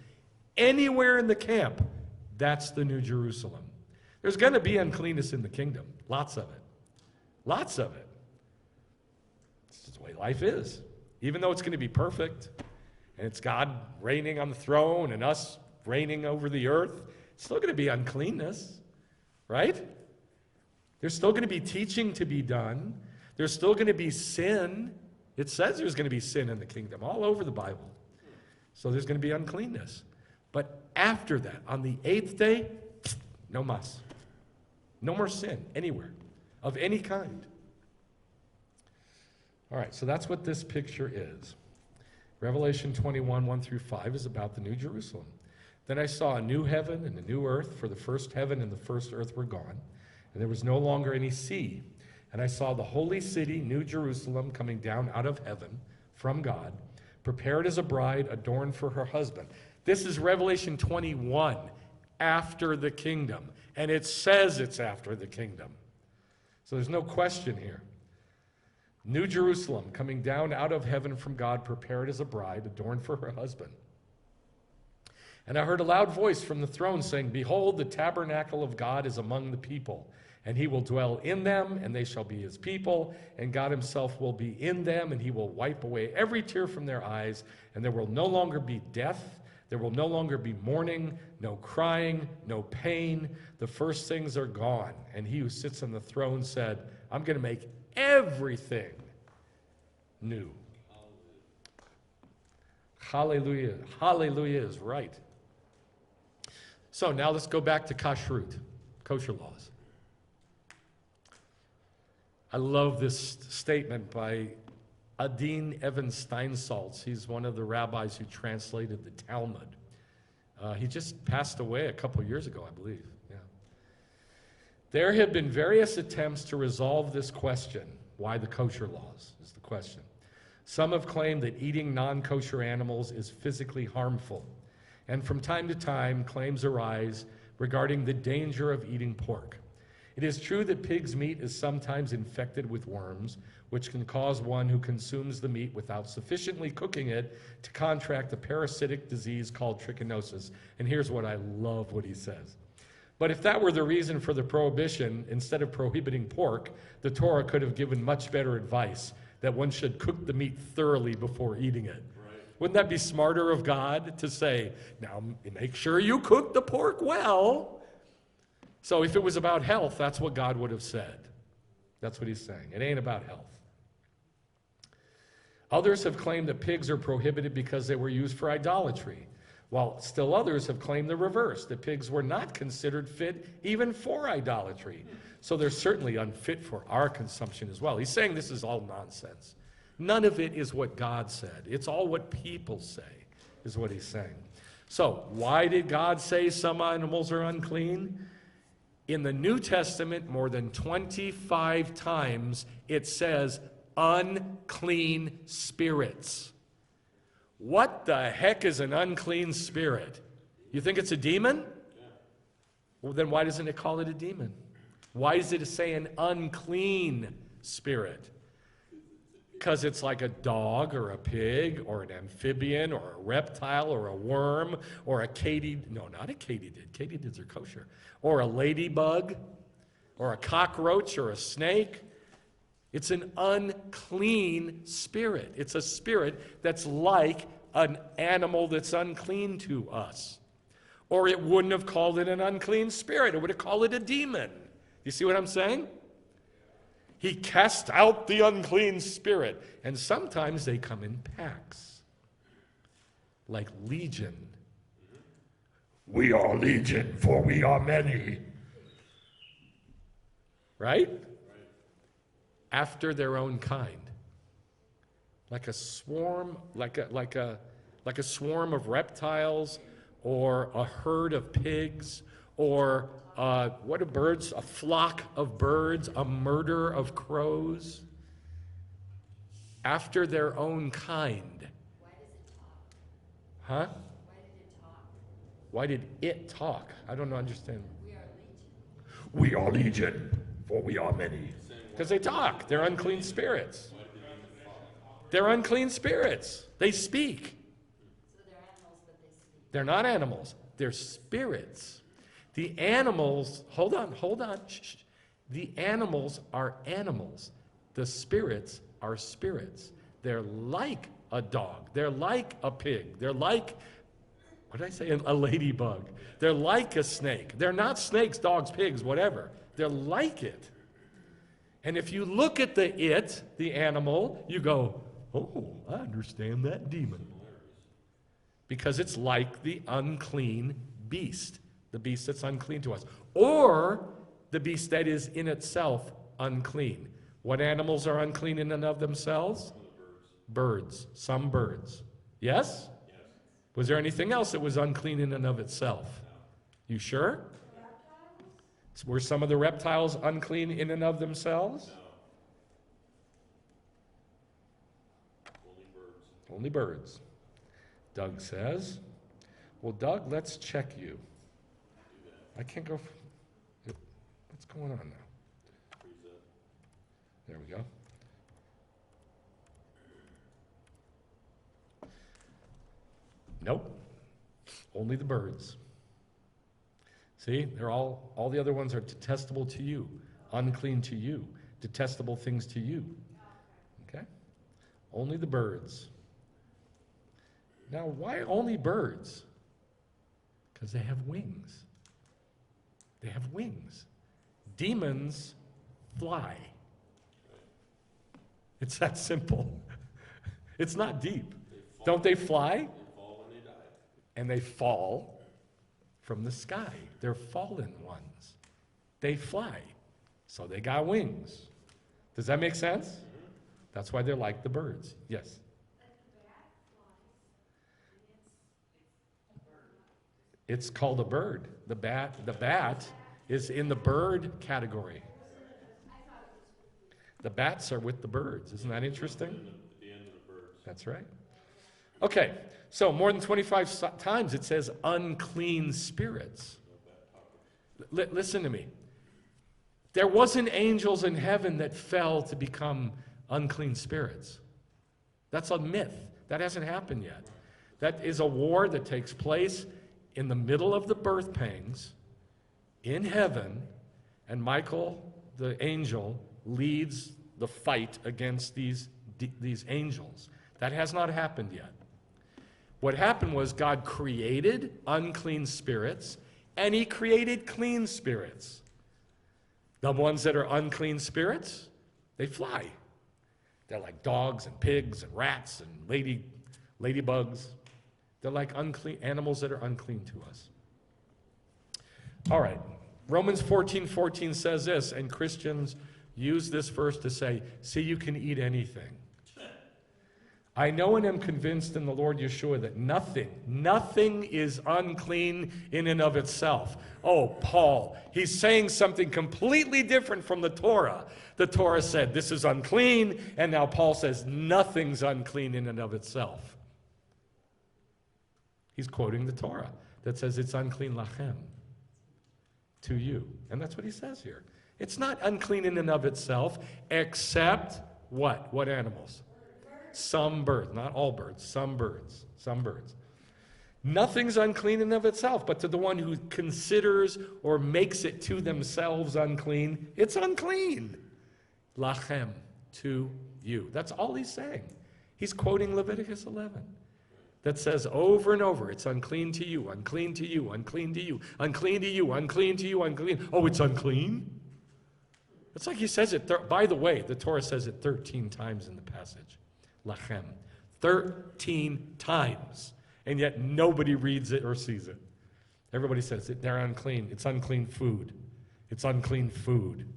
anywhere in the camp. That's the New Jerusalem. There's going to be uncleanness in the kingdom, lots of it. Lots of it. It's just the way life is. Even though it's going to be perfect, and it's God reigning on the throne and us reigning over the earth, it's still going to be uncleanness, right? There's still going to be teaching to be done. There's still going to be sin. It says there's going to be sin in the kingdom all over the Bible. So there's going to be uncleanness. But after that, on the eighth day, no mas. No more sin anywhere of any kind. All right, so that's what this picture is. Revelation 21, 1 through 5 is about the New Jerusalem. Then I saw a new heaven and a new earth, for the first heaven and the first earth were gone, and there was no longer any sea. And I saw the holy city, New Jerusalem, coming down out of heaven from God, prepared as a bride adorned for her husband. This is Revelation 21, after the kingdom. And it says it's after the kingdom. So there's no question here. New Jerusalem, coming down out of heaven from God, prepared as a bride, adorned for her husband. And I heard a loud voice from the throne saying, behold, the tabernacle of God is among the people, and he will dwell in them, and they shall be his people, and God himself will be in them, and he will wipe away every tear from their eyes, and there will no longer be death, there will no longer be mourning, no crying, no pain. The first things are gone. And he who sits on the throne said, I'm going to make everything new. Hallelujah. Hallelujah is right. So now let's go back to kashrut, kosher laws. I love this statement by Adin Evan Steinsaltz. He's one of the rabbis who translated the Talmud. He just passed away a couple years ago, I believe. Yeah. There have been various attempts to resolve this question. Why the kosher laws is the question. Some have claimed that eating non-kosher animals is physically harmful. And from time to time, claims arise regarding the danger of eating pork. It is true that pig's meat is sometimes infected with worms, which can cause one who consumes the meat without sufficiently cooking it to contract a parasitic disease called trichinosis. And here's what I love what he says. But if that were the reason for the prohibition, instead of prohibiting pork, the Torah could have given much better advice that one should cook the meat thoroughly before eating it. Right. Wouldn't that be smarter of God to say, now make sure you cook the pork well? So if it was about health, that's what God would have said. That's what he's saying. It ain't about health. Others have claimed that pigs are prohibited because they were used for idolatry, while still others have claimed the reverse, that pigs were not considered fit even for idolatry. So they're certainly unfit for our consumption as well. He's saying this is all nonsense. None of it is what God said. It's all what people say, is what he's saying. So why did God say some animals are unclean? In the New Testament, more than 25 times, it says unclean spirits. What the heck is an unclean spirit? You think it's a demon? Well, then why doesn't it call it a demon? Why does it say an unclean spirit? Because it's like a dog or a pig or an amphibian or a reptile or a worm or a katydid. No, not a katydid. Katydids are kosher. Or a ladybug or a cockroach or a snake. It's an unclean spirit. It's a spirit that's like an animal that's unclean to us. Or it wouldn't have called it an unclean spirit. It would have called it a demon. You see what I'm saying? He cast out the unclean spirit. And sometimes they come in packs, like legion. We are legion, for we are many. Right? After their own kind. Like a swarm, like a swarm of reptiles, or a herd of pigs, or what are birds? A flock of birds, a murder of crows. After their own kind. Why does it talk? Huh? Why did it talk? Why did it talk? I don't understand. We are legion. We are legion, for we are many. Because they talk. They're unclean spirits. They're unclean spirits. They speak. So they're animals, but they speak. They're not animals. They're spirits. The animals, hold on. Shh. The animals are animals. The spirits are spirits. They're like a dog. They're like a pig. They're like, what did I say? A ladybug. They're like a snake. They're not snakes, dogs, pigs, whatever. They're like it. And if you look at the animal, you go, oh, I understand that demon. Because it's like the unclean beast, the beast that's unclean to us, or the beast that is in itself unclean. What animals are unclean in and of themselves? Birds. Some birds. Yes? Yes. Was there anything else that was unclean in and of itself? You sure? Were some of the reptiles unclean in and of themselves? No. Only birds. Doug says, well, Doug, let's check you. I can't go. What's going on now? There we go. Nope. Only the birds. See, they're all the other ones are detestable to you, unclean to you, detestable things to you. Okay? Only the birds. Now, why only birds? Because they have wings. They have wings. Demons fly. It's that simple. It's not deep. Don't they fly? They fall and they die. And they fall from the sky. They're fallen ones. They fly. So they got wings. Does that make sense? Mm-hmm. That's why they're like the birds. Yes? It's called a bird. The bat is in the bird category. The bats are with the birds. Isn't that interesting? At the end of the birds. That's right. Okay, so more than 25 times it says unclean spirits. Listen to me. There wasn't angels in heaven that fell to become unclean spirits. That's a myth. That hasn't happened yet. That is a war that takes place in the middle of the birth pangs in heaven, and Michael, the angel, leads the fight against these angels. That has not happened yet. What happened was God created unclean spirits, and he created clean spirits. The ones that are unclean spirits, they fly. They're like dogs and pigs and rats and ladybugs. They're like unclean animals that are unclean to us. All right. Romans 14:14 says this, and Christians use this verse to say, see, you can eat anything. I know and am convinced in the Lord Yeshua that nothing is unclean in and of itself. Oh, Paul, he's saying something completely different from the Torah. The Torah said this is unclean, and now Paul says nothing's unclean in and of itself. He's quoting the Torah that says it's unclean lachem, to you. And that's what he says here. It's not unclean in and of itself, except what? What animals? Some birds, not all birds, some birds. Nothing's unclean in and of itself, but to the one who considers or makes it to themselves unclean, it's unclean. Lachem, to you. That's all he's saying. He's quoting Leviticus 11. That says over and over, it's unclean to you, unclean to you, unclean to you, unclean to you, unclean to you, unclean. Oh, it's unclean? It's like he says it, by the way, the Torah says it 13 times in the passage. Lachem. 13 times. And yet nobody reads it or sees it. Everybody says it, they're unclean. It's unclean food. It's unclean food.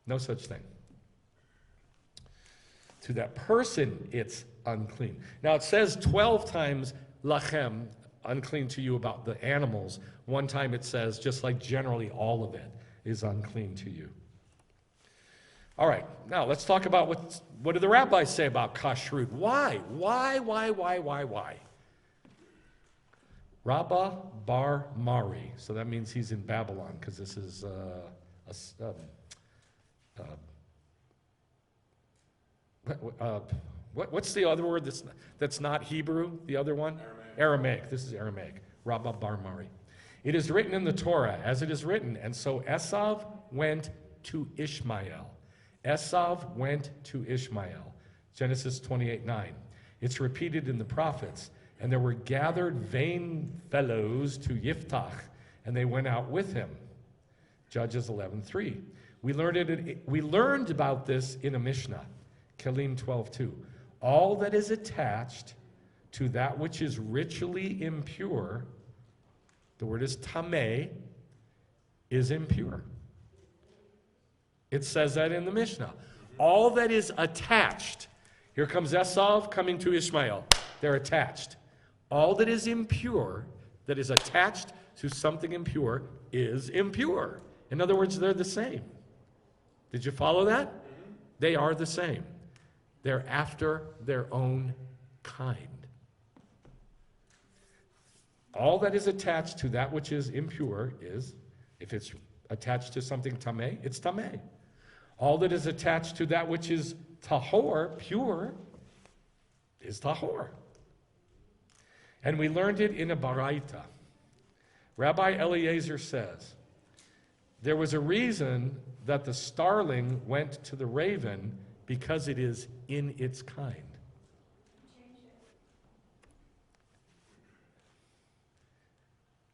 No such thing. To that person, it's unclean. Now it says 12 times lachem, unclean to you, about the animals. One time it says, just like generally all of it is unclean to you. All right, now let's talk about what do the rabbis say about kashrut? Why? Rabbi Bar Mari, so that means he's in Babylon, because this is what's the other word that's not Hebrew? The other one? Aramaic. This is Aramaic. Rabbi Bar Mari. It is written in the Torah, as it is written, and so Esav went to Ishmael. Esav went to Ishmael. Genesis 28:9. It's repeated in the prophets. And there were gathered vain fellows to Yiftach, and they went out with him. Judges 11:3. We learned about this in a Mishnah, Kelim 12:2. All that is attached to that which is ritually impure, the word is tameh, is impure. It says that in the Mishnah. All that is attached. Here comes Esav coming to Ishmael. They're attached. All that is impure, that is attached to something impure, is impure. In other words, they're the same. Did you follow that? They are the same. They're after their own kind. All that is attached to that which is impure is, if it's attached to something tameh, it's tameh. All that is attached to that which is tahor, pure, is tahor. And we learned it in a baraita. Rabbi Eliezer says, there was a reason that the starling went to the raven, because it is in its kind.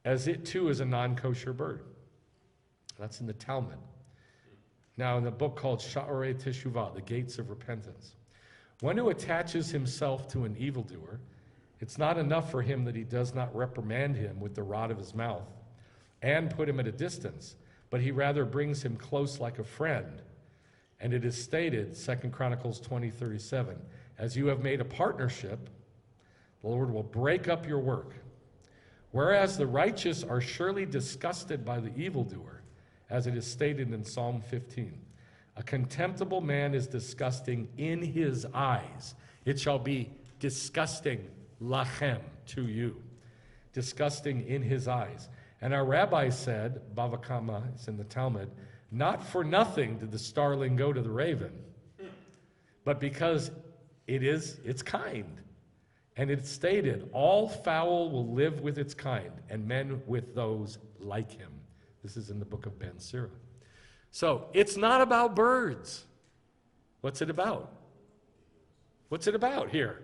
As it too is a non-kosher bird. That's in the Talmud. Now in the book called Sha'arei Teshuvah, the Gates of Repentance. One who attaches himself to an evildoer, it's not enough for him that he does not reprimand him with the rod of his mouth and put him at a distance, but he rather brings him close like a friend. And it is stated, 2 Chronicles 20:37, as you have made a partnership, the Lord will break up your work. Whereas the righteous are surely disgusted by the evildoer, as it is stated in Psalm 15. A contemptible man is disgusting in his eyes. It shall be disgusting lachem, to you. Disgusting in his eyes. And our rabbi said, Bava Kama, it's in the Talmud, not for nothing did the starling go to the raven, but because it's kind. And it's stated, all fowl will live with its kind, and men with those like him. This is in the book of Ben Sira. So, it's not about birds. What's it about? What's it about here?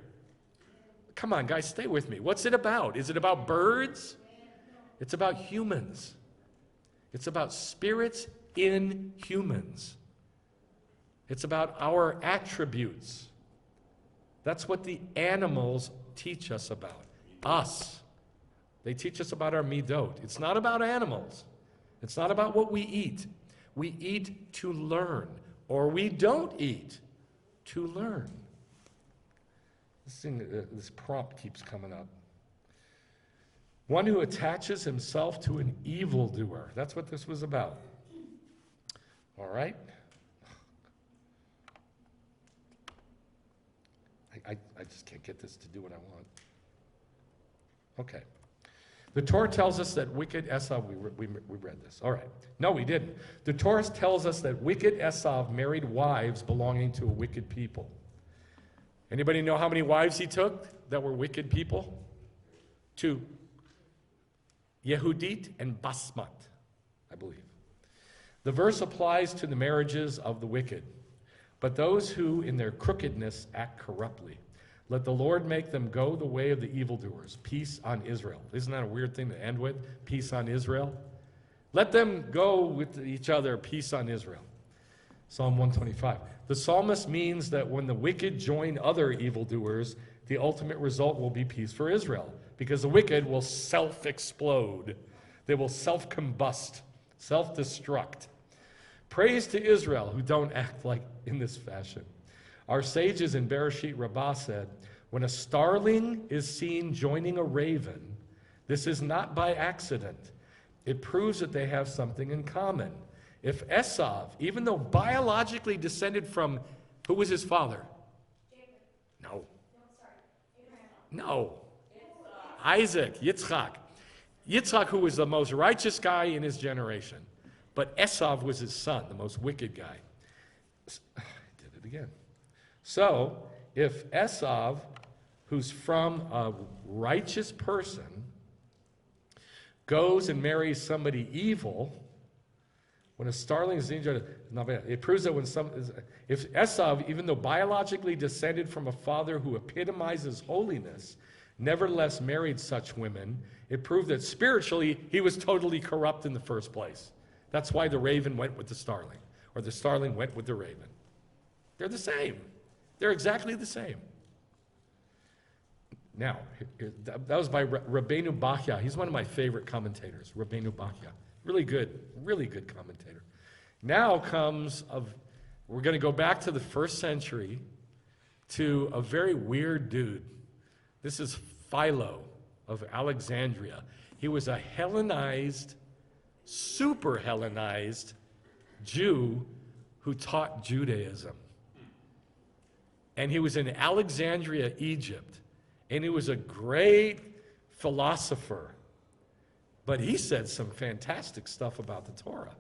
Come on, guys, stay with me. What's it about? Is it about birds? It's about humans. It's about spirits in humans. It's about our attributes. That's what the animals teach us about. Us. They teach us about our midot. It's not about animals. It's not about what we eat. We eat to learn, or we don't eat to learn. This prompt keeps coming up. One who attaches himself to an evildoer. That's what this was about. All right? I just can't get this to do what I want. Okay. The Torah tells us that wicked Esav, we read this. All right. No, we didn't. The Torah tells us that wicked Esav married wives belonging to a wicked people. Anybody know how many wives he took that were wicked people? 2. Yehudit and Basmat, I believe. The verse applies to the marriages of the wicked. But those who in their crookedness act corruptly, let the Lord make them go the way of the evildoers. Peace on Israel. Isn't that a weird thing to end with? Peace on Israel. Let them go with each other. Peace on Israel. Psalm 125. The psalmist means that when the wicked join other evildoers, the ultimate result will be peace for Israel, because the wicked will self-explode. They will self-combust, self-destruct. Praise to Israel, who don't act like in this fashion. Our sages in Bereshit Rabbah said, when a starling is seen joining a raven, this is not by accident. It proves that they have something in common. If Esav, even though biologically descended from, who was his father? Jacob. No. No, sorry. Abraham. No. Isaac, Yitzchak. Yitzchak, who was the most righteous guy in his generation. But Esav was his son, the most wicked guy. I did it again. So, if Esav, who's from a righteous person, goes and marries somebody evil, when a starling is injured, it proves that if Esav, even though biologically descended from a father who epitomizes holiness, nevertheless married such women, it proved that spiritually he was totally corrupt in the first place. That's why the raven went with the starling, or the starling went with the raven. They're the same. They're exactly the same. Now, that was by Rabbeinu Bachya. He's one of my favorite commentators, Rabbeinu Bachya. Really good commentator. Now we're going to go back to the first century to a very weird dude. This is Philo of Alexandria. He was a Hellenized, super Hellenized Jew who taught Judaism. And he was in Alexandria, Egypt. And he was a great philosopher. But he said some fantastic stuff about the Torah.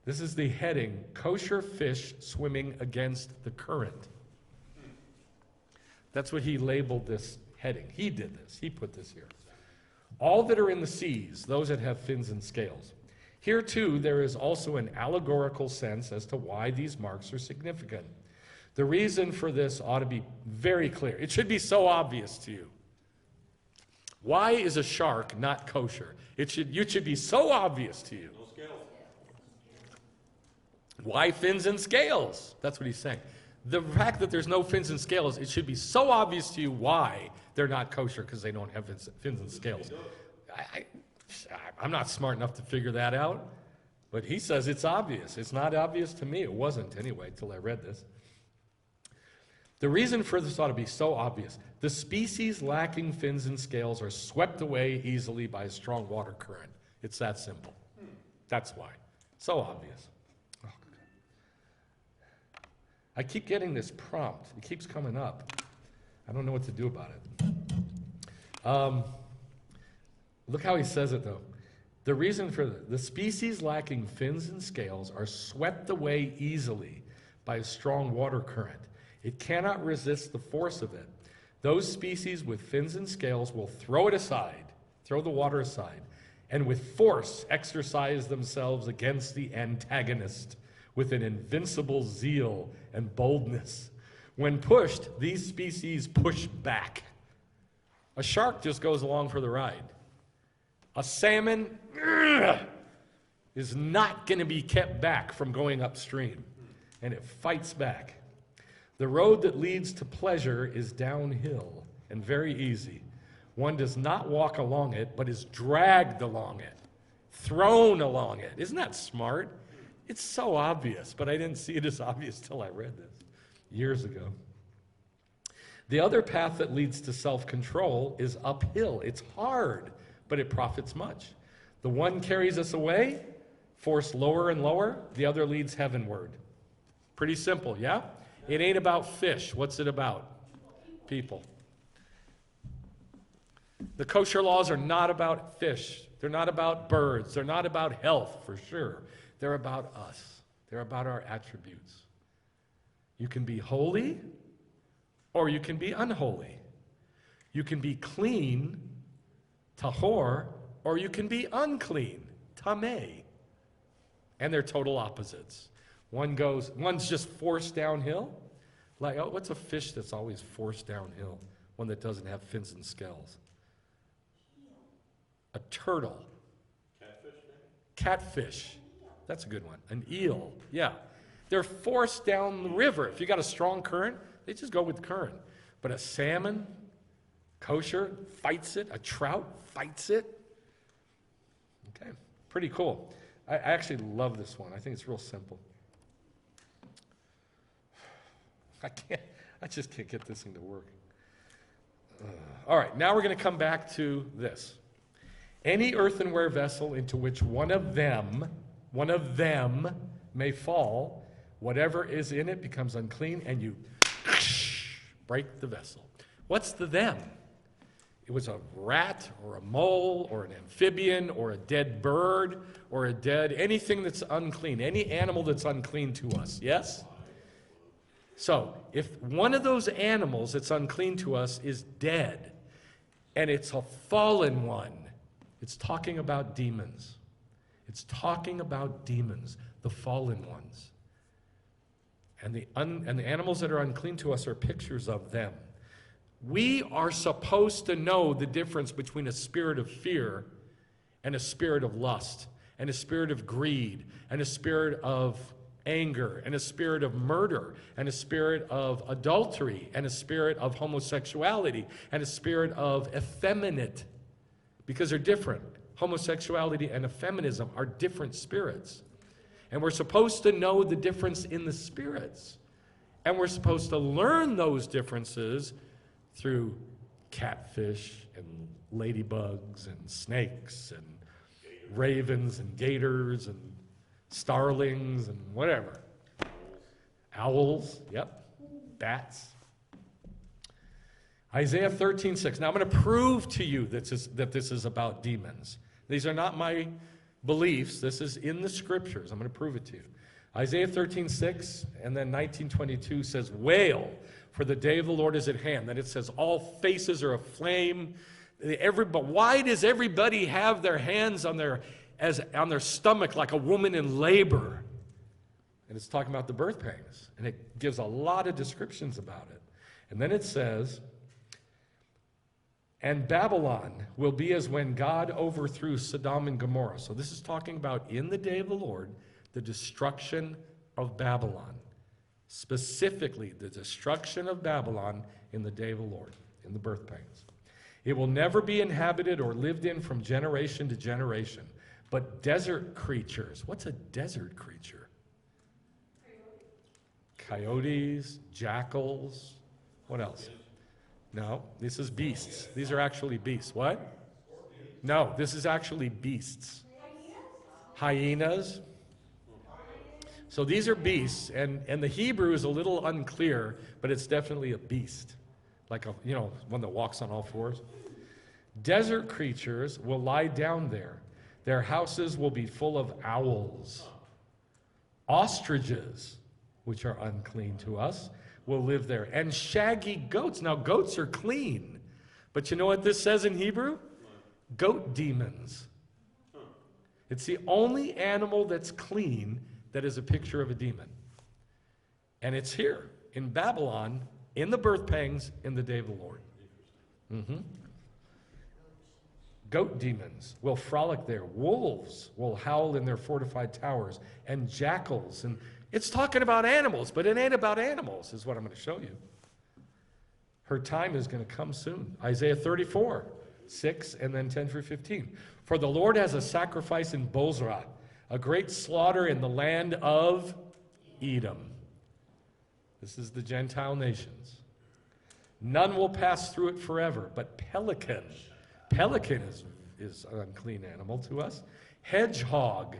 This is the heading, Kosher Fish Swimming Against the Current. That's what he labeled this heading. He did this. He put this here. All that are in the seas, those that have fins and scales. Here, too, there is also an allegorical sense as to why these marks are significant. The reason for this ought to be very clear. It should be so obvious to you. Why is a shark not kosher? It should be so obvious to you. No scales. Why fins and scales? That's what he's saying. The fact that there's no fins and scales, it should be so obvious to you why they're not kosher, because they don't have fins and scales. I'm not smart enough to figure that out, but he says it's obvious. It's not obvious to me. It wasn't anyway till I read this. The reason for this ought to be so obvious. The species lacking fins and scales are swept away easily by a strong water current. It's that simple. That's why. So obvious. Oh, I keep getting this prompt. It keeps coming up. I don't know what to do about it. Look how he says it, though. The reason for the species lacking fins and scales are swept away easily by a strong water current. It cannot resist the force of it. Those species with fins and scales will throw it aside, throw the water aside, and with force exercise themselves against the antagonist with an invincible zeal and boldness. When pushed, these species push back. A shark just goes along for the ride. A salmon is not going to be kept back from going upstream, and it fights back. The road that leads to pleasure is downhill and very easy. One does not walk along it, but is dragged along it, thrown along it. Isn't that smart? It's so obvious, but I didn't see it as obvious till I read this years ago. The other path that leads to self-control is uphill. It's hard, but it profits much. The one carries us away, forced lower and lower. The other leads heavenward. Pretty simple, yeah? It ain't about fish. What's it about? People. The kosher laws are not about fish. They're not about birds. They're not about health, for sure. They're about us. They're about our attributes. You can be holy, or you can be unholy. You can be clean, tahor, or you can be unclean, tameh. And they're total opposites. One's just forced downhill. Like, oh, what's a fish that's always forced downhill? One that doesn't have fins and scales. A turtle. Catfish, maybe? Catfish. That's a good one. An eel. Yeah. They're forced down the river. If you got a strong current, they just go with the current. But a salmon, kosher, fights it. A trout fights it. Okay. Pretty cool. I actually love this one. I think it's real simple. I just can't get this thing to work. All right, now we're going to come back to this. Any earthenware vessel into which one of them may fall, whatever is in it becomes unclean, and you break the vessel. What's the them? It was a rat or a mole or an amphibian or a dead bird or anything that's unclean, any animal that's unclean to us, yes? So, if one of those animals that's unclean to us is dead, and it's a fallen one, it's talking about demons. It's talking about demons, the fallen ones. And the animals that are unclean to us are pictures of them. We are supposed to know the difference between a spirit of fear and a spirit of lust, and a spirit of greed, and a spirit of anger, and a spirit of murder, and a spirit of adultery, and a spirit of homosexuality, and a spirit of effeminate, because they're different. Homosexuality and effeminism are different spirits. And we're supposed to know the difference in the spirits. And we're supposed to learn those differences through catfish and ladybugs and snakes and ravens and gators and starlings and whatever. Owls, yep. Bats. Isaiah 13:6. Now I'm going to prove to you that this is about demons. These are not my beliefs. This is in the scriptures. I'm going to prove it to you. Isaiah 13:6 and then 19:22 says, "Wail, for the day of the Lord is at hand." Then it says, "All faces are aflame." But why does everybody have their hands on their stomach like a woman in labor? And it's talking about the birth pangs. And it gives a lot of descriptions about it. And then it says, "And Babylon will be as when God overthrew Sodom and Gomorrah." So this is talking about in the day of the Lord, the destruction of Babylon. Specifically, the destruction of Babylon in the day of the Lord, in the birth pangs. "It will never be inhabited or lived in from generation to generation, but desert creatures." What's a desert creature? Coyotes, jackals, what else? No, this is beasts. These are actually beasts. What? No, this is actually beasts. Hyenas. So these are beasts, and the Hebrew is a little unclear, but it's definitely a beast, like one that walks on all fours. Desert creatures will lie down there. Their houses will be full of owls. Ostriches, which are unclean to us, will live there. And shaggy goats. Now, goats are clean. But you know what this says in Hebrew? Goat demons. It's the only animal that's clean that is a picture of a demon. And it's here in Babylon, in the birth pangs, in the day of the Lord. Goat demons will frolic there. Wolves will howl in their fortified towers, and jackals. And it's talking about animals, but it ain't about animals, is what I'm going to show you. Her time is going to come soon. Isaiah 34, 6, and then 10 through 15. For the Lord has a sacrifice in Bozrah, a great slaughter in the land of Edom. This is the Gentile nations. None will pass through it forever, but pelican is an unclean animal to us. Hedgehog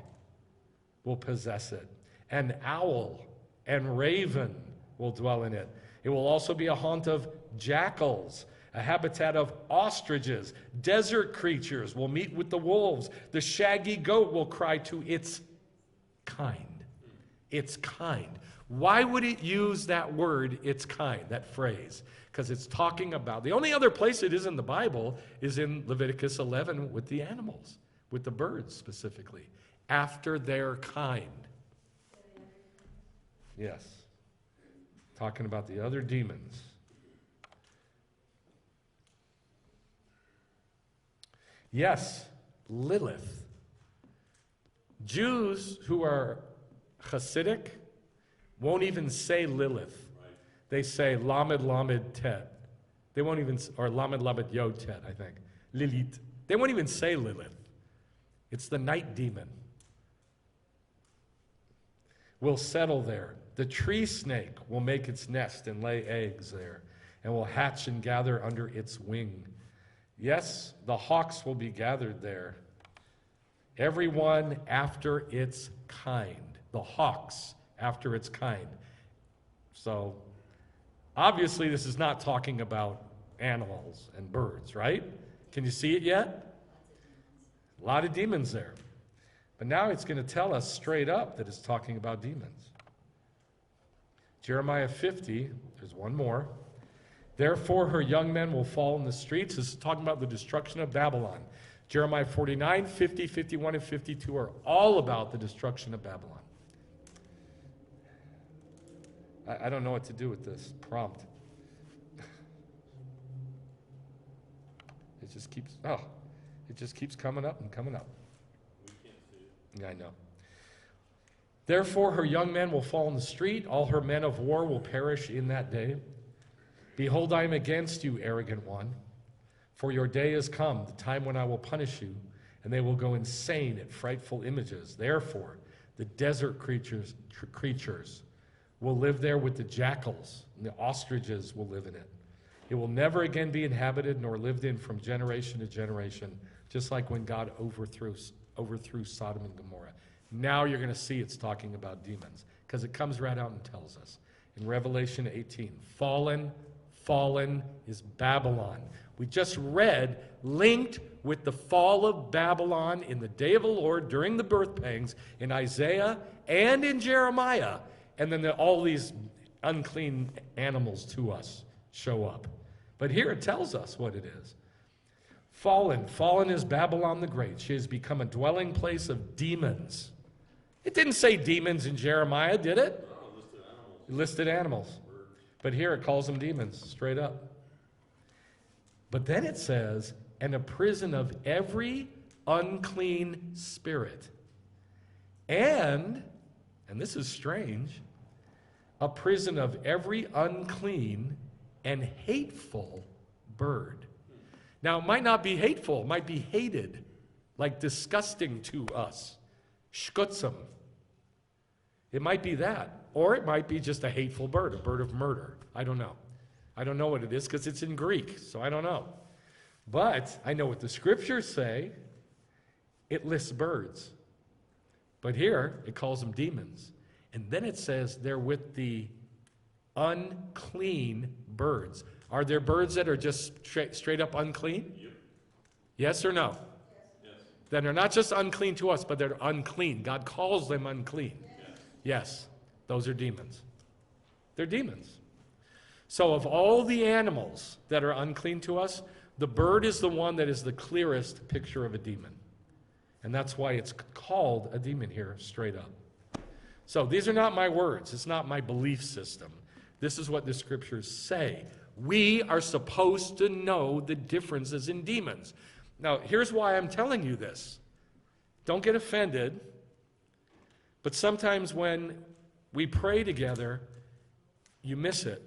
will possess it, and owl and raven will dwell in it. It will also be a haunt of jackals, a habitat of ostriches. Desert creatures will meet with the wolves. The shaggy goat will cry to its kind. Its kind. Why would it use that word, its kind, that phrase? Because it's talking about, the only other place it is in the Bible is in Leviticus 11 with the animals, with the birds specifically, after their kind. Yes. Talking about the other demons. Yes, Lilith. Jews who are Hasidic won't even say Lilith. They say Lamed Lamed Tet. They won't even, or Lamed Lamed Yod Tet, I think. Lilith. They won't even say Lilith. It's the night demon. Will settle there. The tree snake will make its nest and lay eggs there, and will hatch and gather under its wing. Yes, the hawks will be gathered there. Everyone after its kind. The hawks after its kind. So, obviously this is not talking about animals and birds, right? Can you see it yet? A lot of demons there. But now it's going to tell us straight up that it's talking about demons. Jeremiah 50, there's one more. Therefore her young men will fall in the streets. This is talking about the destruction of Babylon. Jeremiah 49, 50, 51, and 52 are all about the destruction of Babylon. I don't know what to do with this prompt. It just keeps coming up and coming up. We can't see it. Yeah, I know. Therefore her young men will fall in the street, all her men of war will perish in that day. Behold, I am against you, arrogant one, for your day has come, the time when I will punish you, and they will go insane at frightful images. Therefore, the desert creatures will live there with the jackals, and the ostriches will live in it. It will never again be inhabited nor lived in from generation to generation, just like when God overthrew Sodom and Gomorrah. Now you're going to see it's talking about demons, because it comes right out and tells us. In Revelation 18, fallen is Babylon. We just read, linked with the fall of Babylon in the day of the Lord during the birth pangs in Isaiah and in Jeremiah. And then all these unclean animals to us show up. But here it tells us what it is. Fallen is Babylon the Great. She has become a dwelling place of demons. It didn't say demons in Jeremiah, did it? No, listed animals. It listed animals. But here it calls them demons, straight up. But then it says, and a prison of every unclean spirit. And this is strange, a prison of every unclean and hateful bird. Now, it might not be hateful, it might be hated, like disgusting to us. Shkutzim. It might be that. Or it might be just a hateful bird, a bird of murder. I don't know. I don't know what it is because it's in Greek, so I don't know. But I know what the scriptures say. It lists birds. But here, it calls them demons. And then it says they're with the unclean birds. Are there birds that are just straight up unclean? Yep. Yes or no? Yes. Then they're not just unclean to us, but they're unclean. God calls them unclean. Yes. Yes, those are demons. They're demons. So of all the animals that are unclean to us, the bird is the one that is the clearest picture of a demon. And that's why it's called a demon here, straight up. So these are not my words. It's not my belief system. This is what the scriptures say. We are supposed to know the differences in demons. Now, here's why I'm telling you this. Don't get offended, but sometimes when we pray together, you miss it.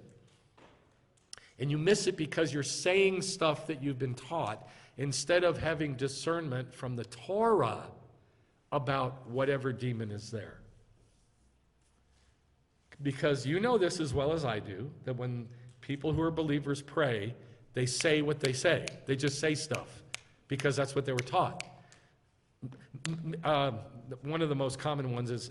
And you miss it because you're saying stuff that you've been taught instead of having discernment from the Torah about whatever demon is there. Because you know this as well as I do, that when people who are believers pray, they say what they say. They just say stuff because that's what they were taught. One of the most common ones is,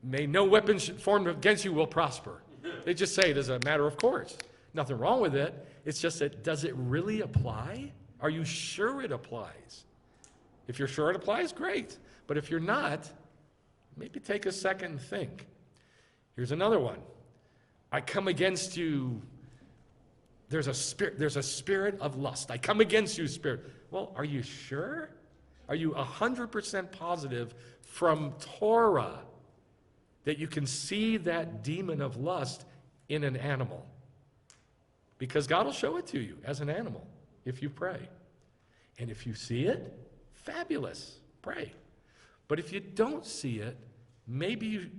may no weapon formed against you will prosper. They just say it as a matter of course. Nothing wrong with it. It's just that, does it really apply? Are you sure it applies? If you're sure it applies, great. But if you're not, maybe take a second and think. Here's another one. I come against you. There's a spirit of lust. I come against you, spirit. Well, are you sure? Are you 100% positive from Torah that you can see that demon of lust in an animal? Because God will show it to you as an animal if you pray. And if you see it, fabulous, pray. But if you don't see it, maybe you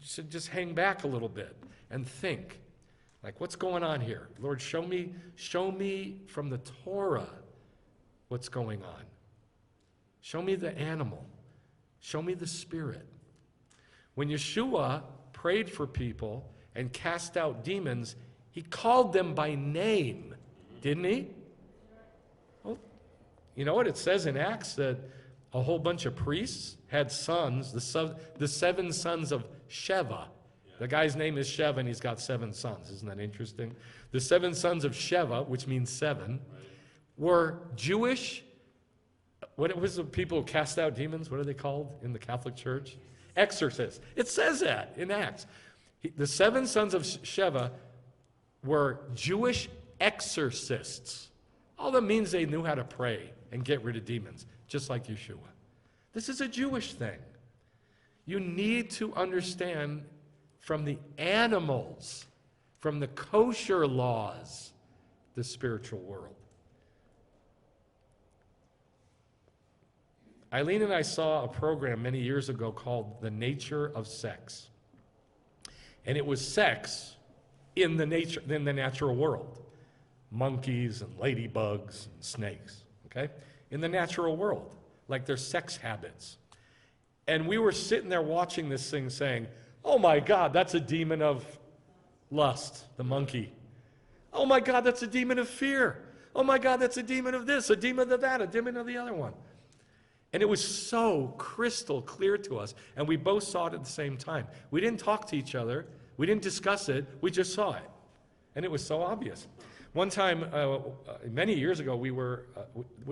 should just hang back a little bit and think, like, what's going on here? Lord, show me from the Torah what's going on. Show me the animal. Show me the spirit. When Yeshua prayed for people and cast out demons, he called them by name, didn't he? Well, you know what? It says in Acts that a whole bunch of priests had sons, the 7 sons of Sheva. The guy's name is Sheva, and he's got 7 sons. Isn't that interesting? The 7 sons of Sheva, which means 7, were Jewish. What was the people who cast out demons? What are they called in the Catholic Church? Exorcists. It says that in Acts. The 7 sons of Sheva were Jewish exorcists. All that means they knew how to pray and get rid of demons, just like Yeshua. This is a Jewish thing. You need to understand from the animals, from the kosher laws, the spiritual world. Eileen and I saw a program many years ago called The Nature of Sex. And it was sex in the natural world. Monkeys and ladybugs and snakes, okay? In the natural world, like their sex habits. And we were sitting there watching this thing saying, oh my God, that's a demon of lust, the monkey. Oh my God, that's a demon of fear. Oh my God, that's a demon of this, a demon of that, a demon of the other one. And it was so crystal clear to us, and we both saw it at the same time. We didn't talk to each other. We didn't discuss it. We just saw it. And it was so obvious. One time, many years ago, we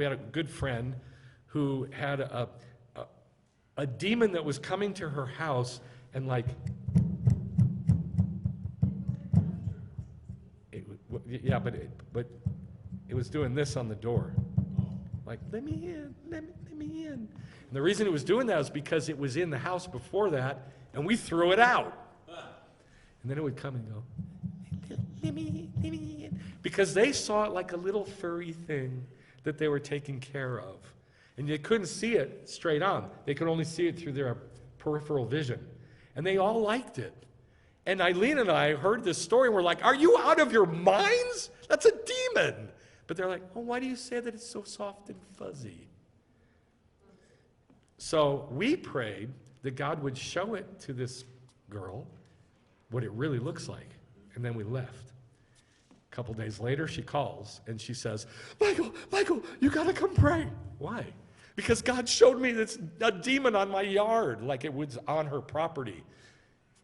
had a good friend who had a demon that was coming to her house and but it was doing this on the door. Like, let me in, let me in. And the reason it was doing that is because it was in the house before that, and we threw it out. And then it would come and go, let me in. Because they saw it like a little furry thing that they were taking care of. And they couldn't see it straight on. They could only see it through their peripheral vision. And they all liked it. And Eileen and I heard this story, and we're like, are you out of your minds? That's a demon. But they're like, oh, why do you say that it's so soft and fuzzy? So we prayed that God would show it to this girl, what it really looks like. And then we left. A couple days later, she calls, and she says, Michael, you got to come pray. Why? Because God showed me this a demon on my yard, like it was on her property.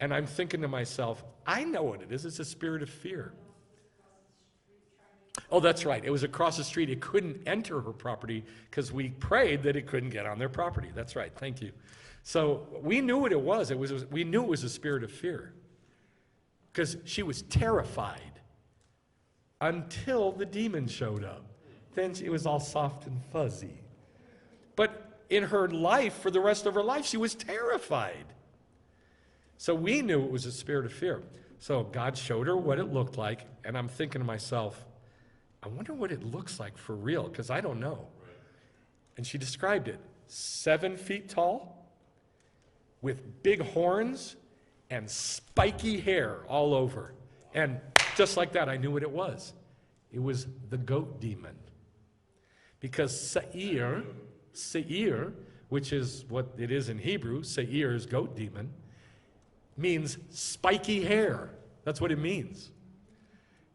And I'm thinking to myself, I know what it is. It's a spirit of fear. Oh, that's right. It was across the street. It couldn't enter her property because we prayed that it couldn't get on their property. That's right. Thank you. So we knew what it was. We knew it was a spirit of fear because she was terrified until the demon showed up. Then it was all soft and fuzzy. But in her life, for the rest of her life, she was terrified. So we knew it was a spirit of fear. So God showed her what it looked like, and I'm thinking to myself, I wonder what it looks like for real, because I don't know. And she described it. 7 feet tall, with big horns and spiky hair all over. And just like that, I knew what it was. It was the goat demon. Because Seir, which is what it is in Hebrew, Seir is goat demon, means spiky hair. That's what it means.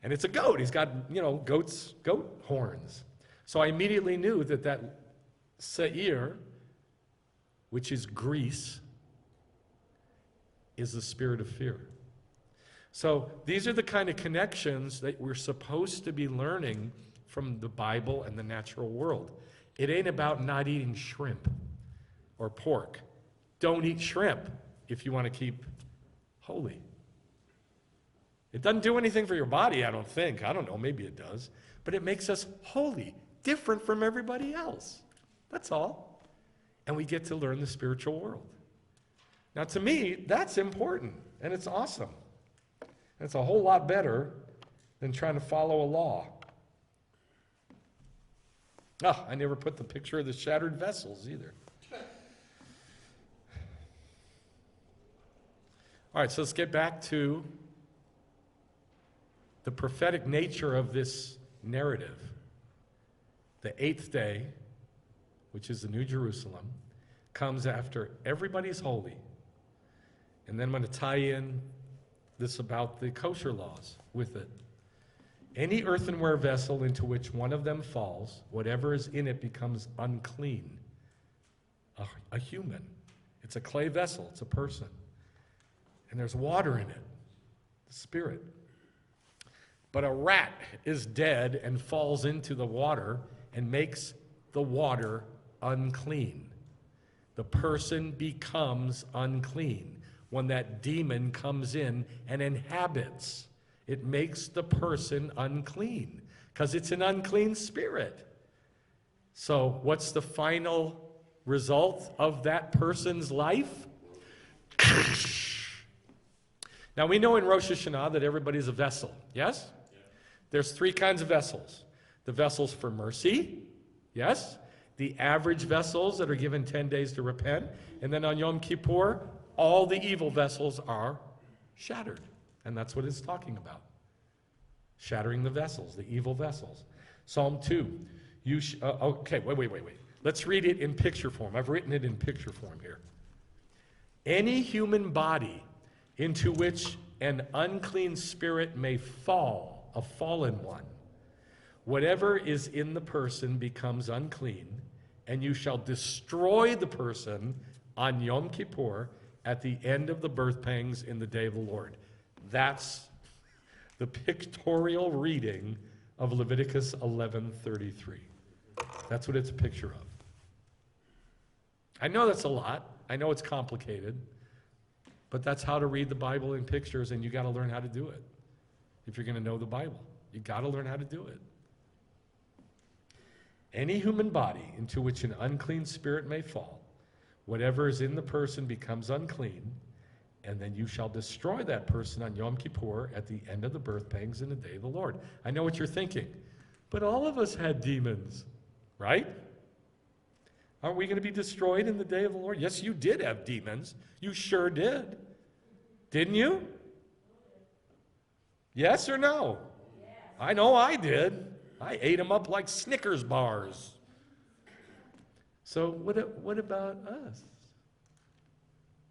And it's a goat. He's got, goat horns. So I immediately knew that Seir, which is Greece, is the spirit of fear. So these are the kind of connections that we're supposed to be learning from the Bible and the natural world. It ain't about not eating shrimp or pork. Don't eat shrimp if you want to keep holy. It doesn't do anything for your body, I don't think. I don't know, maybe it does. But it makes us holy, different from everybody else. That's all. And we get to learn the spiritual world. Now, to me, that's important, and it's awesome. And it's a whole lot better than trying to follow a law. Oh, I never put the picture of the shattered vessels either. All right, so let's get back to the prophetic nature of this narrative. The 8th day, which is the New Jerusalem, comes after everybody's holy. And then I'm going to tie in this about the Kosher Laws with it. Any earthenware vessel into which one of them falls, whatever is in it becomes unclean. A human. It's a clay vessel. It's a person. And there's water in it, the spirit. But a rat is dead and falls into the water and makes the water unclean. The person becomes unclean when that demon comes in and inhabits. It makes the person unclean because it's an unclean spirit. So what's the final result of that person's life? Now we know in Rosh Hashanah that everybody's a vessel, yes? There's 3 kinds of vessels. The vessels for mercy, yes? The average vessels that are given 10 days to repent. And then on Yom Kippur, all the evil vessels are shattered. And that's what it's talking about. Shattering the vessels, the evil vessels. Psalm 2. Okay, wait. Let's read it in picture form. I've written it in picture form here. Any human body into which an unclean spirit may fall, a fallen one, whatever is in the person becomes unclean, and you shall destroy the person on Yom Kippur at the end of the birth pangs in the day of the Lord. That's the pictorial reading of Leviticus 11:33. That's what it's a picture of. I know that's a lot. I know it's complicated. But that's how to read the Bible in pictures, and you got to learn how to do it. If you're going to know the Bible, you got to learn how to do it. Any human body into which an unclean spirit may fall, whatever is in the person becomes unclean, and then you shall destroy that person on Yom Kippur at the end of the birth pangs in the day of the Lord. I know what you're thinking, but all of us had demons, right? Aren't we going to be destroyed in the day of the Lord? Yes, you did have demons. You sure did. Didn't you? Yes or no? Yes. I know I did. I ate them up like Snickers bars. So what about us?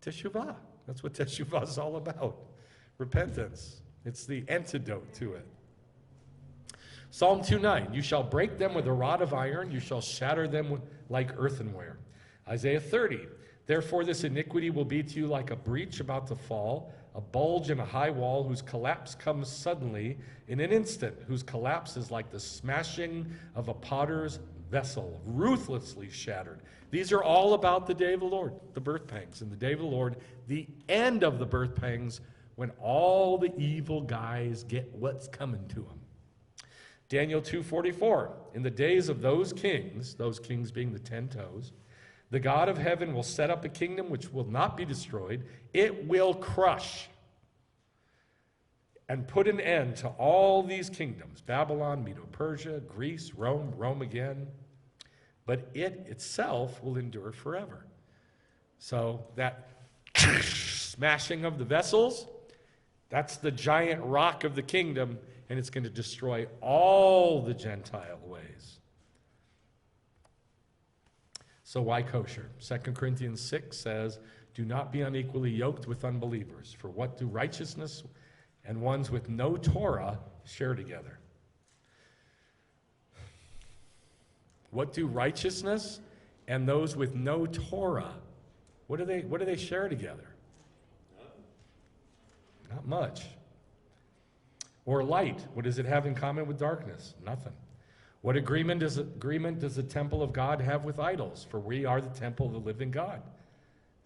Teshuvah. That's what Teshuvah is all about. Repentance. It's the antidote to it. Psalm 2:9, you shall break them with a rod of iron, you shall shatter them like earthenware. Isaiah 30, therefore this iniquity will be to you like a breach about to fall, a bulge in a high wall whose collapse comes suddenly in an instant, whose collapse is like the smashing of a potter's vessel, ruthlessly shattered. These are all about the day of the Lord, the birth pangs. And the day of the Lord, the end of the birth pangs, when all the evil guys get what's coming to them. Daniel 2:44, in the days of those kings being the 10 toes, the God of heaven will set up a kingdom which will not be destroyed. It will crush and put an end to all these kingdoms, Babylon, Medo-Persia, Greece, Rome, Rome again. But it itself will endure forever. So that smashing of the vessels, that's the giant rock of the kingdom, and it's going to destroy all the Gentile ways. So why kosher? 2 Corinthians 6 says, do not be unequally yoked with unbelievers. For what do righteousness and ones with no Torah share together? What do righteousness and those with no Torah, what do they share together? Not much. Or light, what does it have in common with darkness? Nothing. What agreement does the temple of God have with idols? For we are the temple of the living God.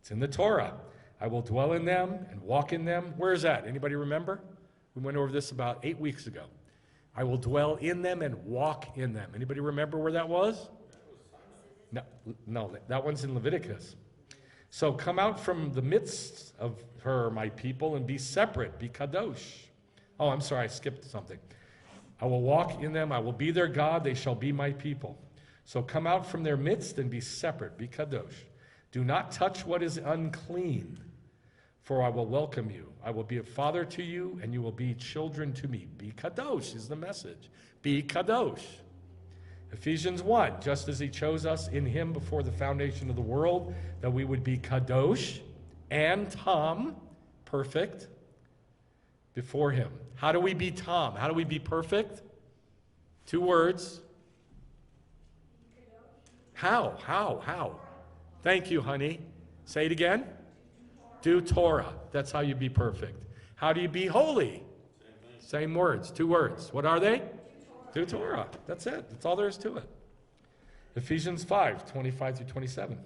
It's in the Torah. I will dwell in them and walk in them. Where is that? Anybody remember? We went over this about 8 weeks ago. I will dwell in them and walk in them. Anybody remember where that was? No, that one's in Leviticus. So come out from the midst of her, my people, and be separate, be kadosh. Oh, I'm sorry, I skipped something. I will walk in them, I will be their God, they shall be my people. So come out from their midst and be separate, be kadosh. Do not touch what is unclean, for I will welcome you. I will be a father to you, and you will be children to me. Be kadosh is the message. Be kadosh. Ephesians 1, just as he chose us in him before the foundation of the world, that we would be kadosh and tam, perfect, before him. How do we be tam? How do we be perfect? 2 words. How? Thank you, honey. Say it again. Do Torah. That's how you be perfect. How do you be holy? Same words, 2 words. What are they? Do Torah. That's it. That's all there is to it. Ephesians 5, 25 through 27.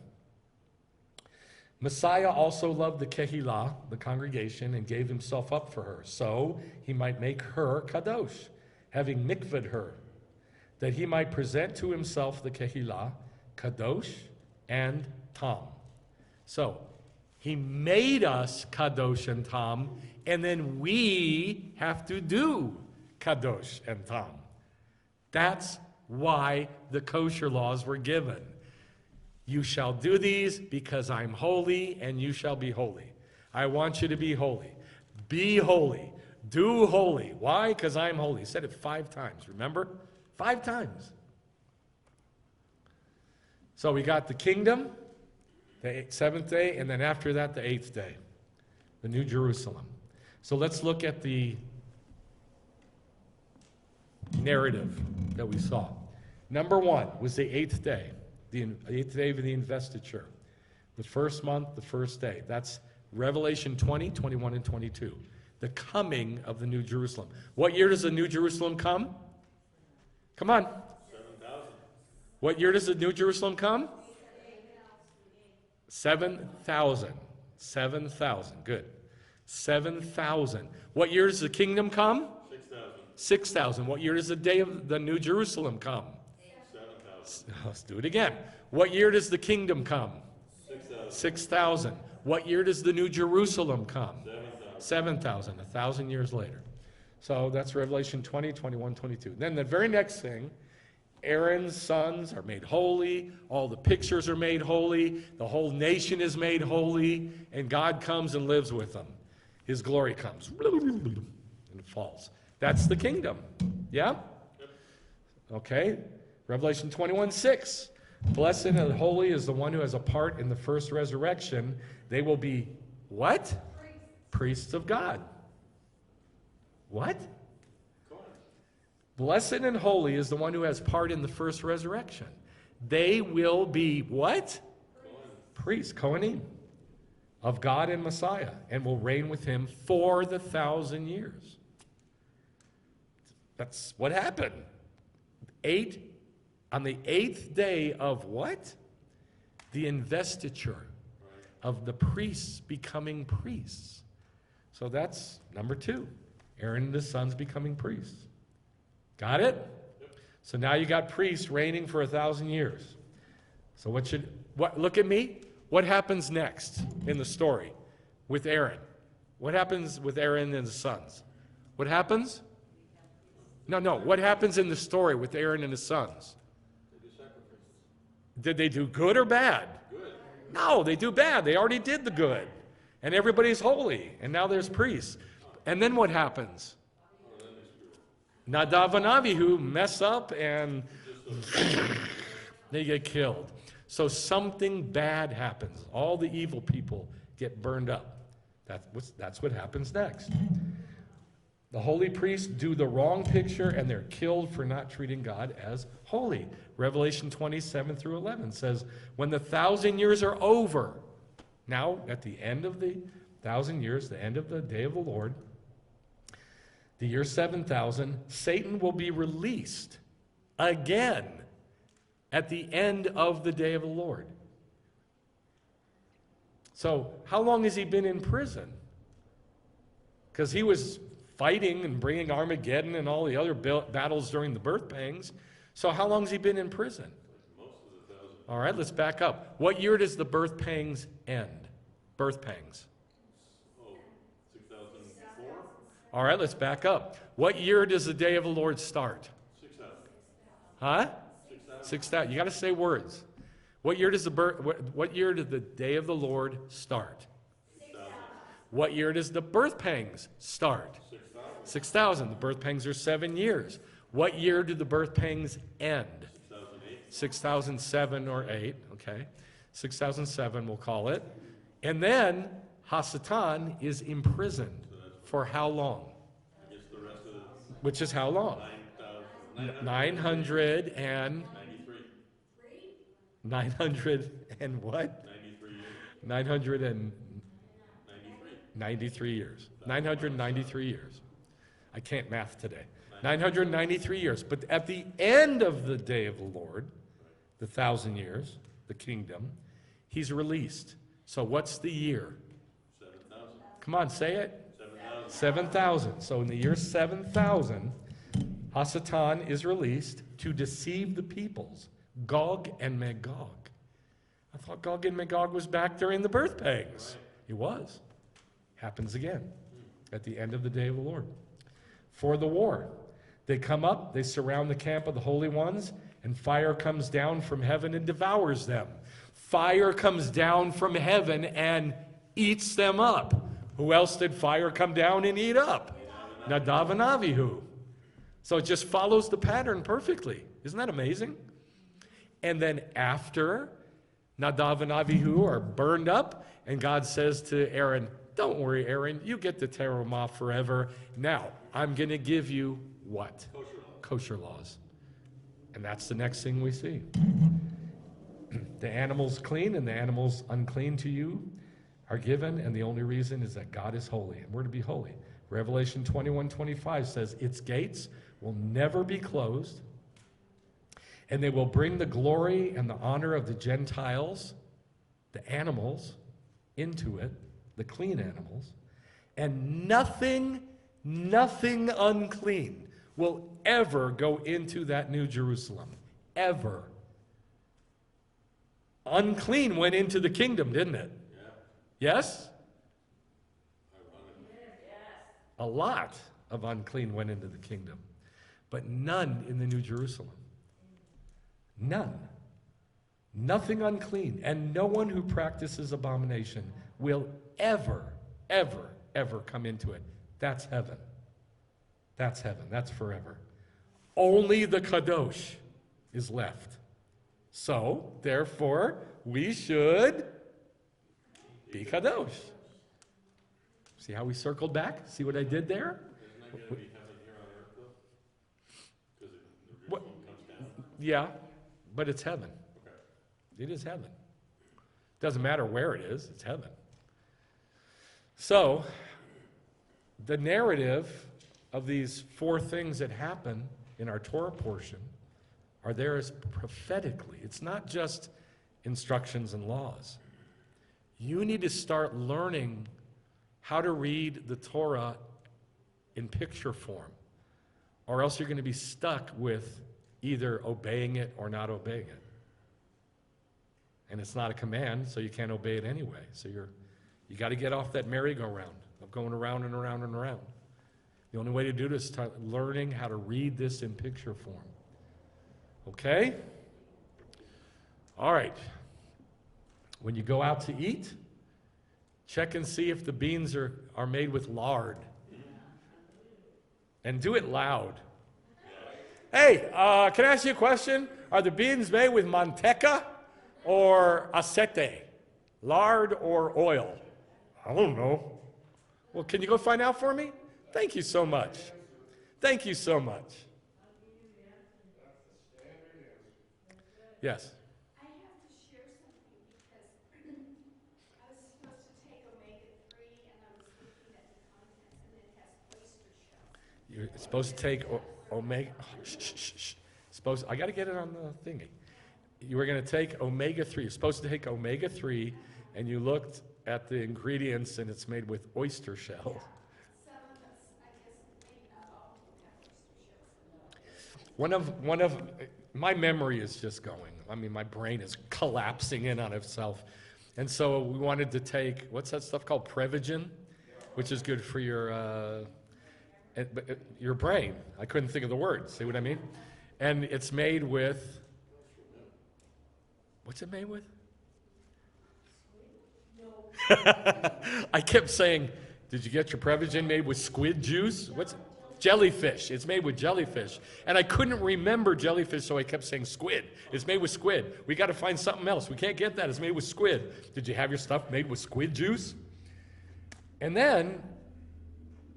Messiah also loved the Kehillah, the congregation, and gave himself up for her, so he might make her kadosh, having mikvahd her, that he might present to himself the Kehillah, kadosh, and tam. So, he made us kadosh and tam, and then we have to do kadosh and tam. That's why the kosher laws were given. You shall do these because I'm holy, and you shall be holy. I want you to be holy. Be holy. Do holy. Why? Because I'm holy. He said it 5 times, remember? 5 times. So we got the kingdom, the 7th day, and then after that, the 8th day, the New Jerusalem. So let's look at the narrative that we saw. Number 1 was the 8th day. The 8th day of the investiture. The first month, the first day. That's Revelation 20, 21, and 22. The coming of the New Jerusalem. What year does the New Jerusalem come? Come on. 7,000. What year does the New Jerusalem come? 7,000. 7,000. Good. 7,000. What year does the kingdom come? 6,000. 6,000. What year does the day of the New Jerusalem come? 7,000. Let's do it again. What year does the kingdom come? 6,000. 6,000. What year does the New Jerusalem come? 7,000. 7,000, 1,000 years later. So that's Revelation 20, 21, 22. Then the very next thing, Aaron's sons are made holy, all the pictures are made holy, the whole nation is made holy, and God comes and lives with them. His glory comes and it falls. That's the kingdom. Yeah? Okay. Revelation 21:6. Blessed and holy is the one who has a part in the first resurrection. They will be what? Priests of God. What? Blessed and holy is the one who has part in the first resurrection. They will be what? Priests. Kohanim. of God and Messiah, and will reign with him for the 1,000 years. That's what happened. On the 8th day of what? The investiture of the priests becoming priests. So that's number 2. Aaron and his sons becoming priests. Got it? Yep. So now you got priests reigning for 1,000 years. So look at me. What happens next in the story with Aaron? What happens with Aaron and his sons? What happens? No. What happens in the story with Aaron and his sons? They do sacrifices. Did they do good or bad? Good. No, they do bad. They already did the good. And everybody's holy. And now there's priests. And then what happens? Nadav and Avihu mess up and they get killed. So something bad happens. All the evil people get burned up. That's what happens next. The holy priests do the wrong picture and they're killed for not treating God as holy. Revelation 27 through 11 says, when the 1,000 years are over, now at the end of the 1,000 years, the end of the day of the Lord, the year 7,000, Satan will be released again at the end of the day of the Lord. So how long has he been in prison? Because he was fighting and bringing Armageddon and all the other battles during the birth pangs. So how long has he been in prison? Most of the 1,000. All right, let's back up. What year does the birth pangs end? Birth pangs. 6,004. All right, let's back up. What year does the day of the Lord start? 6,000. Huh? 6,000. 6,000. You got to say words. What year does what year did the day of the Lord start? 6,000. What year does the birth pangs start? 6,000. 6,000. The birth pangs are 7 years. What year do the birth pangs end? 6,008. 6007 or 8, okay. 6007 we'll call it. And then Hasatan is imprisoned for how long? I guess the rest of the Which is how long? 900 and 93. 900 and what? 93 years. 993 years. 993 years. I can't math today. 993 years. But at the end of the day of the Lord, the 1,000 years, the kingdom, he's released. So what's the year? 7,000. Come on, say it. 7,000. 7,000. So in the year 7,000, Hasatan is released to deceive the peoples, Gog and Magog. I thought Gog and Magog was back during the birth pangs. It was. Happens again at the end of the day of the Lord. For the war, they come up, they surround the camp of the holy ones, and fire comes down from heaven and devours them. Fire comes down from heaven and eats them up. Who else did fire come down and eat up? Nadav and Avihu. So it just follows the pattern perfectly. Isn't that amazing? And then after Nadav and Avihu are burned up, and God says to Aaron, don't worry, Aaron, you get to tear them off forever. Now, I'm going to give you what? Kosher laws. Kosher laws. And that's the next thing we see. The animals clean and the animals unclean to you are given, and the only reason is that God is holy, and we're to be holy. Revelation 21:25 says, its gates will never be closed, and they will bring the glory and the honor of the Gentiles, the animals, into it, the clean animals, and nothing unclean will ever go into that New Jerusalem. Ever. Unclean went into the kingdom, didn't it? Yeah. Yes? Ironic. A lot of unclean went into the kingdom, but none in the New Jerusalem. None. Nothing unclean, and no one who practices abomination will ever come into it. That's heaven. That's heaven. That's forever. Only the Kadosh is left. So, therefore, we should be Kadosh. See how we circled back? See what I did there? Isn't that going to be heaven here on earth, though? Because the What? Jerusalem comes down. Yeah, but it's heaven. Okay. It is heaven. Doesn't matter where it is, it's heaven. So, the narrative of these four things that happen in our Torah portion are there as prophetically. It's not just instructions and laws. You need to start learning how to read the Torah in picture form, or else you're going to be stuck with either obeying it or not obeying it. And it's not a command, so you can't obey it anyway. So you got to get off that merry-go-round of going around and around and around. The only way to do this is start learning how to read this in picture form. Okay? All right. When you go out to eat, check and see if the beans are made with lard. And do it loud. Hey, can I ask you a question? Are the beans made with manteca or aceite? Lard or oil? I don't know. Well, can you go find out for me? Thank you so much. Thank you so much. Yes. I have to share something because I was supposed to take omega-3 and I was looking at the contents and it has oyster shells. You're supposed to take omega. I got to get it on the thingy. You were going to take omega-3. You're supposed to take omega-3, and you looked at the ingredients, and it's made with oyster shell. Some of us, I guess, maybe not all of them have oyster shells. One of my memory is just going. I mean, my brain is collapsing in on itself, and so we wanted to take what's that stuff called? Prevagen, which is good for your brain. I couldn't think of the word. See what I mean? And it's made with. What's it made with? I kept saying, did you get your Prevagen made with squid juice? What's it? Jellyfish. It's made with jellyfish. And I couldn't remember jellyfish, so I kept saying squid. It's made with squid. We got to find something else. We can't get that. It's made with squid. Did you have your stuff made with squid juice? And then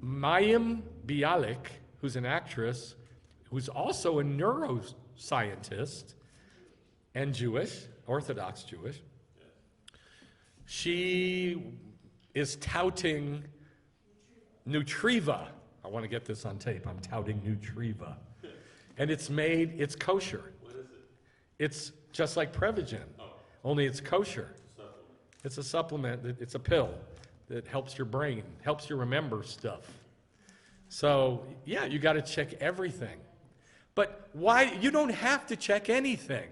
Mayim Bialik, who's an actress, who's also a neuroscientist and Jewish, Orthodox Jewish, she is touting Nutriva. I want to get this on tape. I'm touting Nutriva. And it's kosher. What is it? It's just like Prevagen, only it's kosher. It's a supplement. It's a pill that helps your brain, helps you remember stuff. So, yeah, you got to check everything. But why? You don't have to check anything.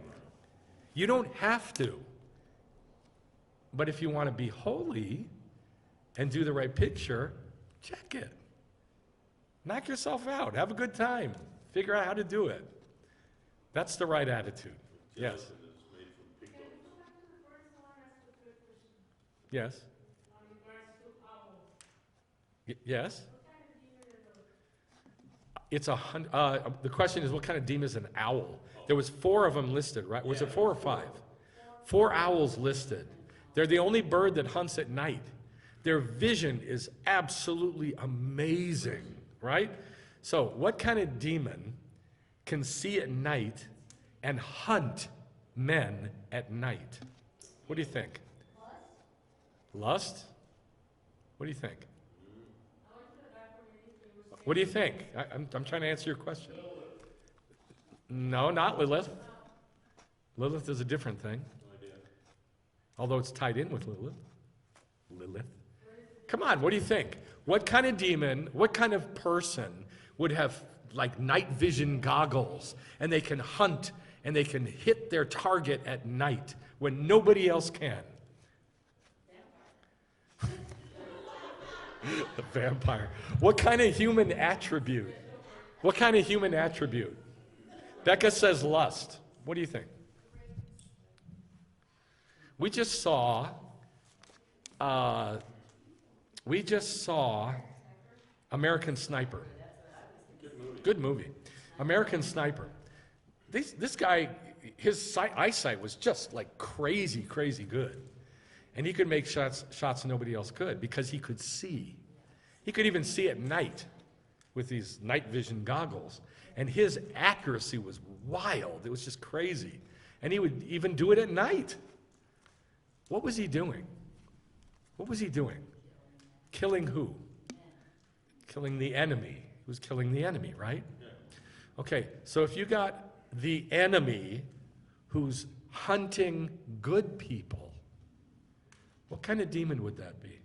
You don't have to. But if you want to be holy and do the right picture, check it. Knock yourself out. Have a good time. Figure out how to do it. That's the right attitude. Yes. Yes. Yes. It's the question is, what kind of demon is an owl? There was 4 of them listed, right? Was it 4 or 5? 4 owls listed. They're the only bird that hunts at night. Their vision is absolutely amazing, right? So what kind of demon can see at night and hunt men at night? What do you think? Lust? What do you think? What do you think? I'm trying to answer your question. No, not Lilith. Lilith is a different thing. Although it's tied in with Lilith. Lilith. Come on, what do you think? What kind of demon, what kind of person would have like night vision goggles and they can hunt and they can hit their target at night when nobody else can? The vampire. What kind of human attribute? What kind of human attribute? Becca says lust. What do you think? We just saw American Sniper. Good movie. American Sniper. This guy, his eyesight was just like crazy, crazy good. And he could make shots nobody else could because he could see. He could even see at night with these night vision goggles. And his accuracy was wild. It was just crazy. And he would even do it at night. What was he doing? What was he doing? Killing who? Killing the enemy. He was killing the enemy, right? Yeah. Okay, so if you got the enemy who's hunting good people, what kind of demon would that be?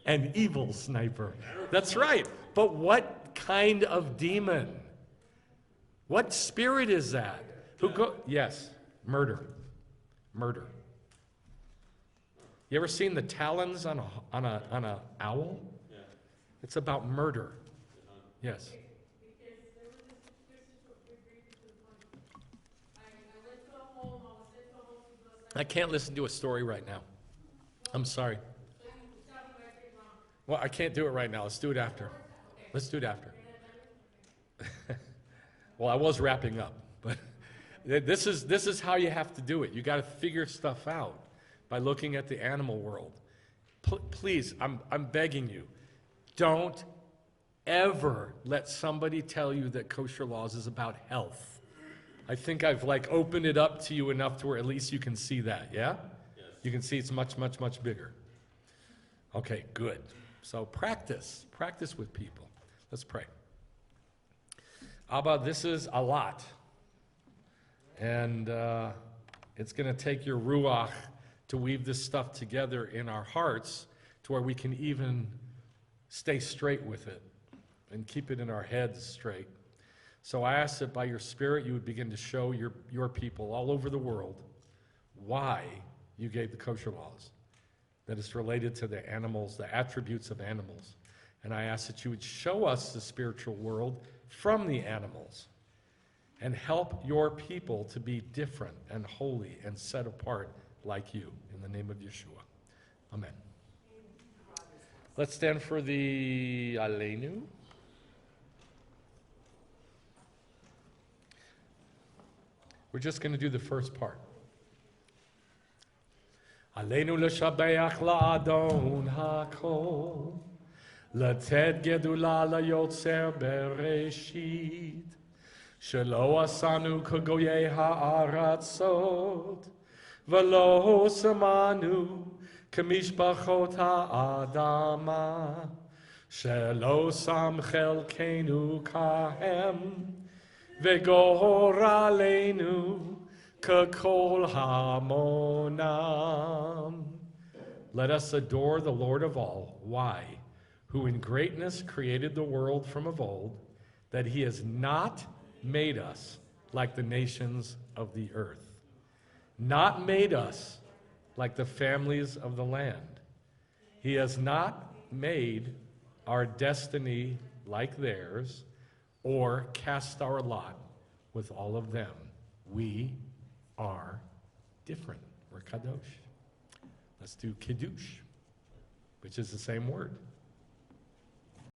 An evil sniper. That's right. But what kind of demon? What spirit is that? Yes, murder. Murder. You ever seen the talons on a owl? Yeah. It's about murder. Yes. I can't listen to a story right now. I'm sorry. Well, I can't do it right now. Let's do it after. Let's do it after. Well, I was wrapping up, but this is how you have to do it. You got to figure stuff out by looking at the animal world. Please, I'm begging you, don't ever let somebody tell you that Kosher Laws is about health. I think I've opened it up to you enough to where at least you can see that, yeah? Yes. You can see it's much, much, much bigger. Okay, good. So practice with people. Let's pray. Abba, this is a lot. And it's going to take your Ruach to weave this stuff together in our hearts to where we can even stay straight with it and keep it in our heads straight. So I ask that by your Spirit you would begin to show your people all over the world why you gave the Kosher Laws, that it's related to the animals, the attributes of animals. And I ask that you would show us the spiritual world from the animals and help your people to be different and holy and set apart like you. In the name of Yeshua. Amen. Let's stand for the Aleinu. We're just going to do the first part. Aleinu l'shabeach la'adon ha'kol, לתת גדולה ליוצר בראשית, שלא עשנו כגויי הארצות, ולא שמנו כמשפחות האדמה, שלא שם חלקנו כהם, וגורלנו ככל המונם. Let us adore the Lord of all. Why? Who in greatness created the world from of old, that he has not made us like the nations of the earth, not made us like the families of the land. He has not made our destiny like theirs, or cast our lot with all of them. We are different. We're Kadosh. Let's do Kiddush, which is the same word.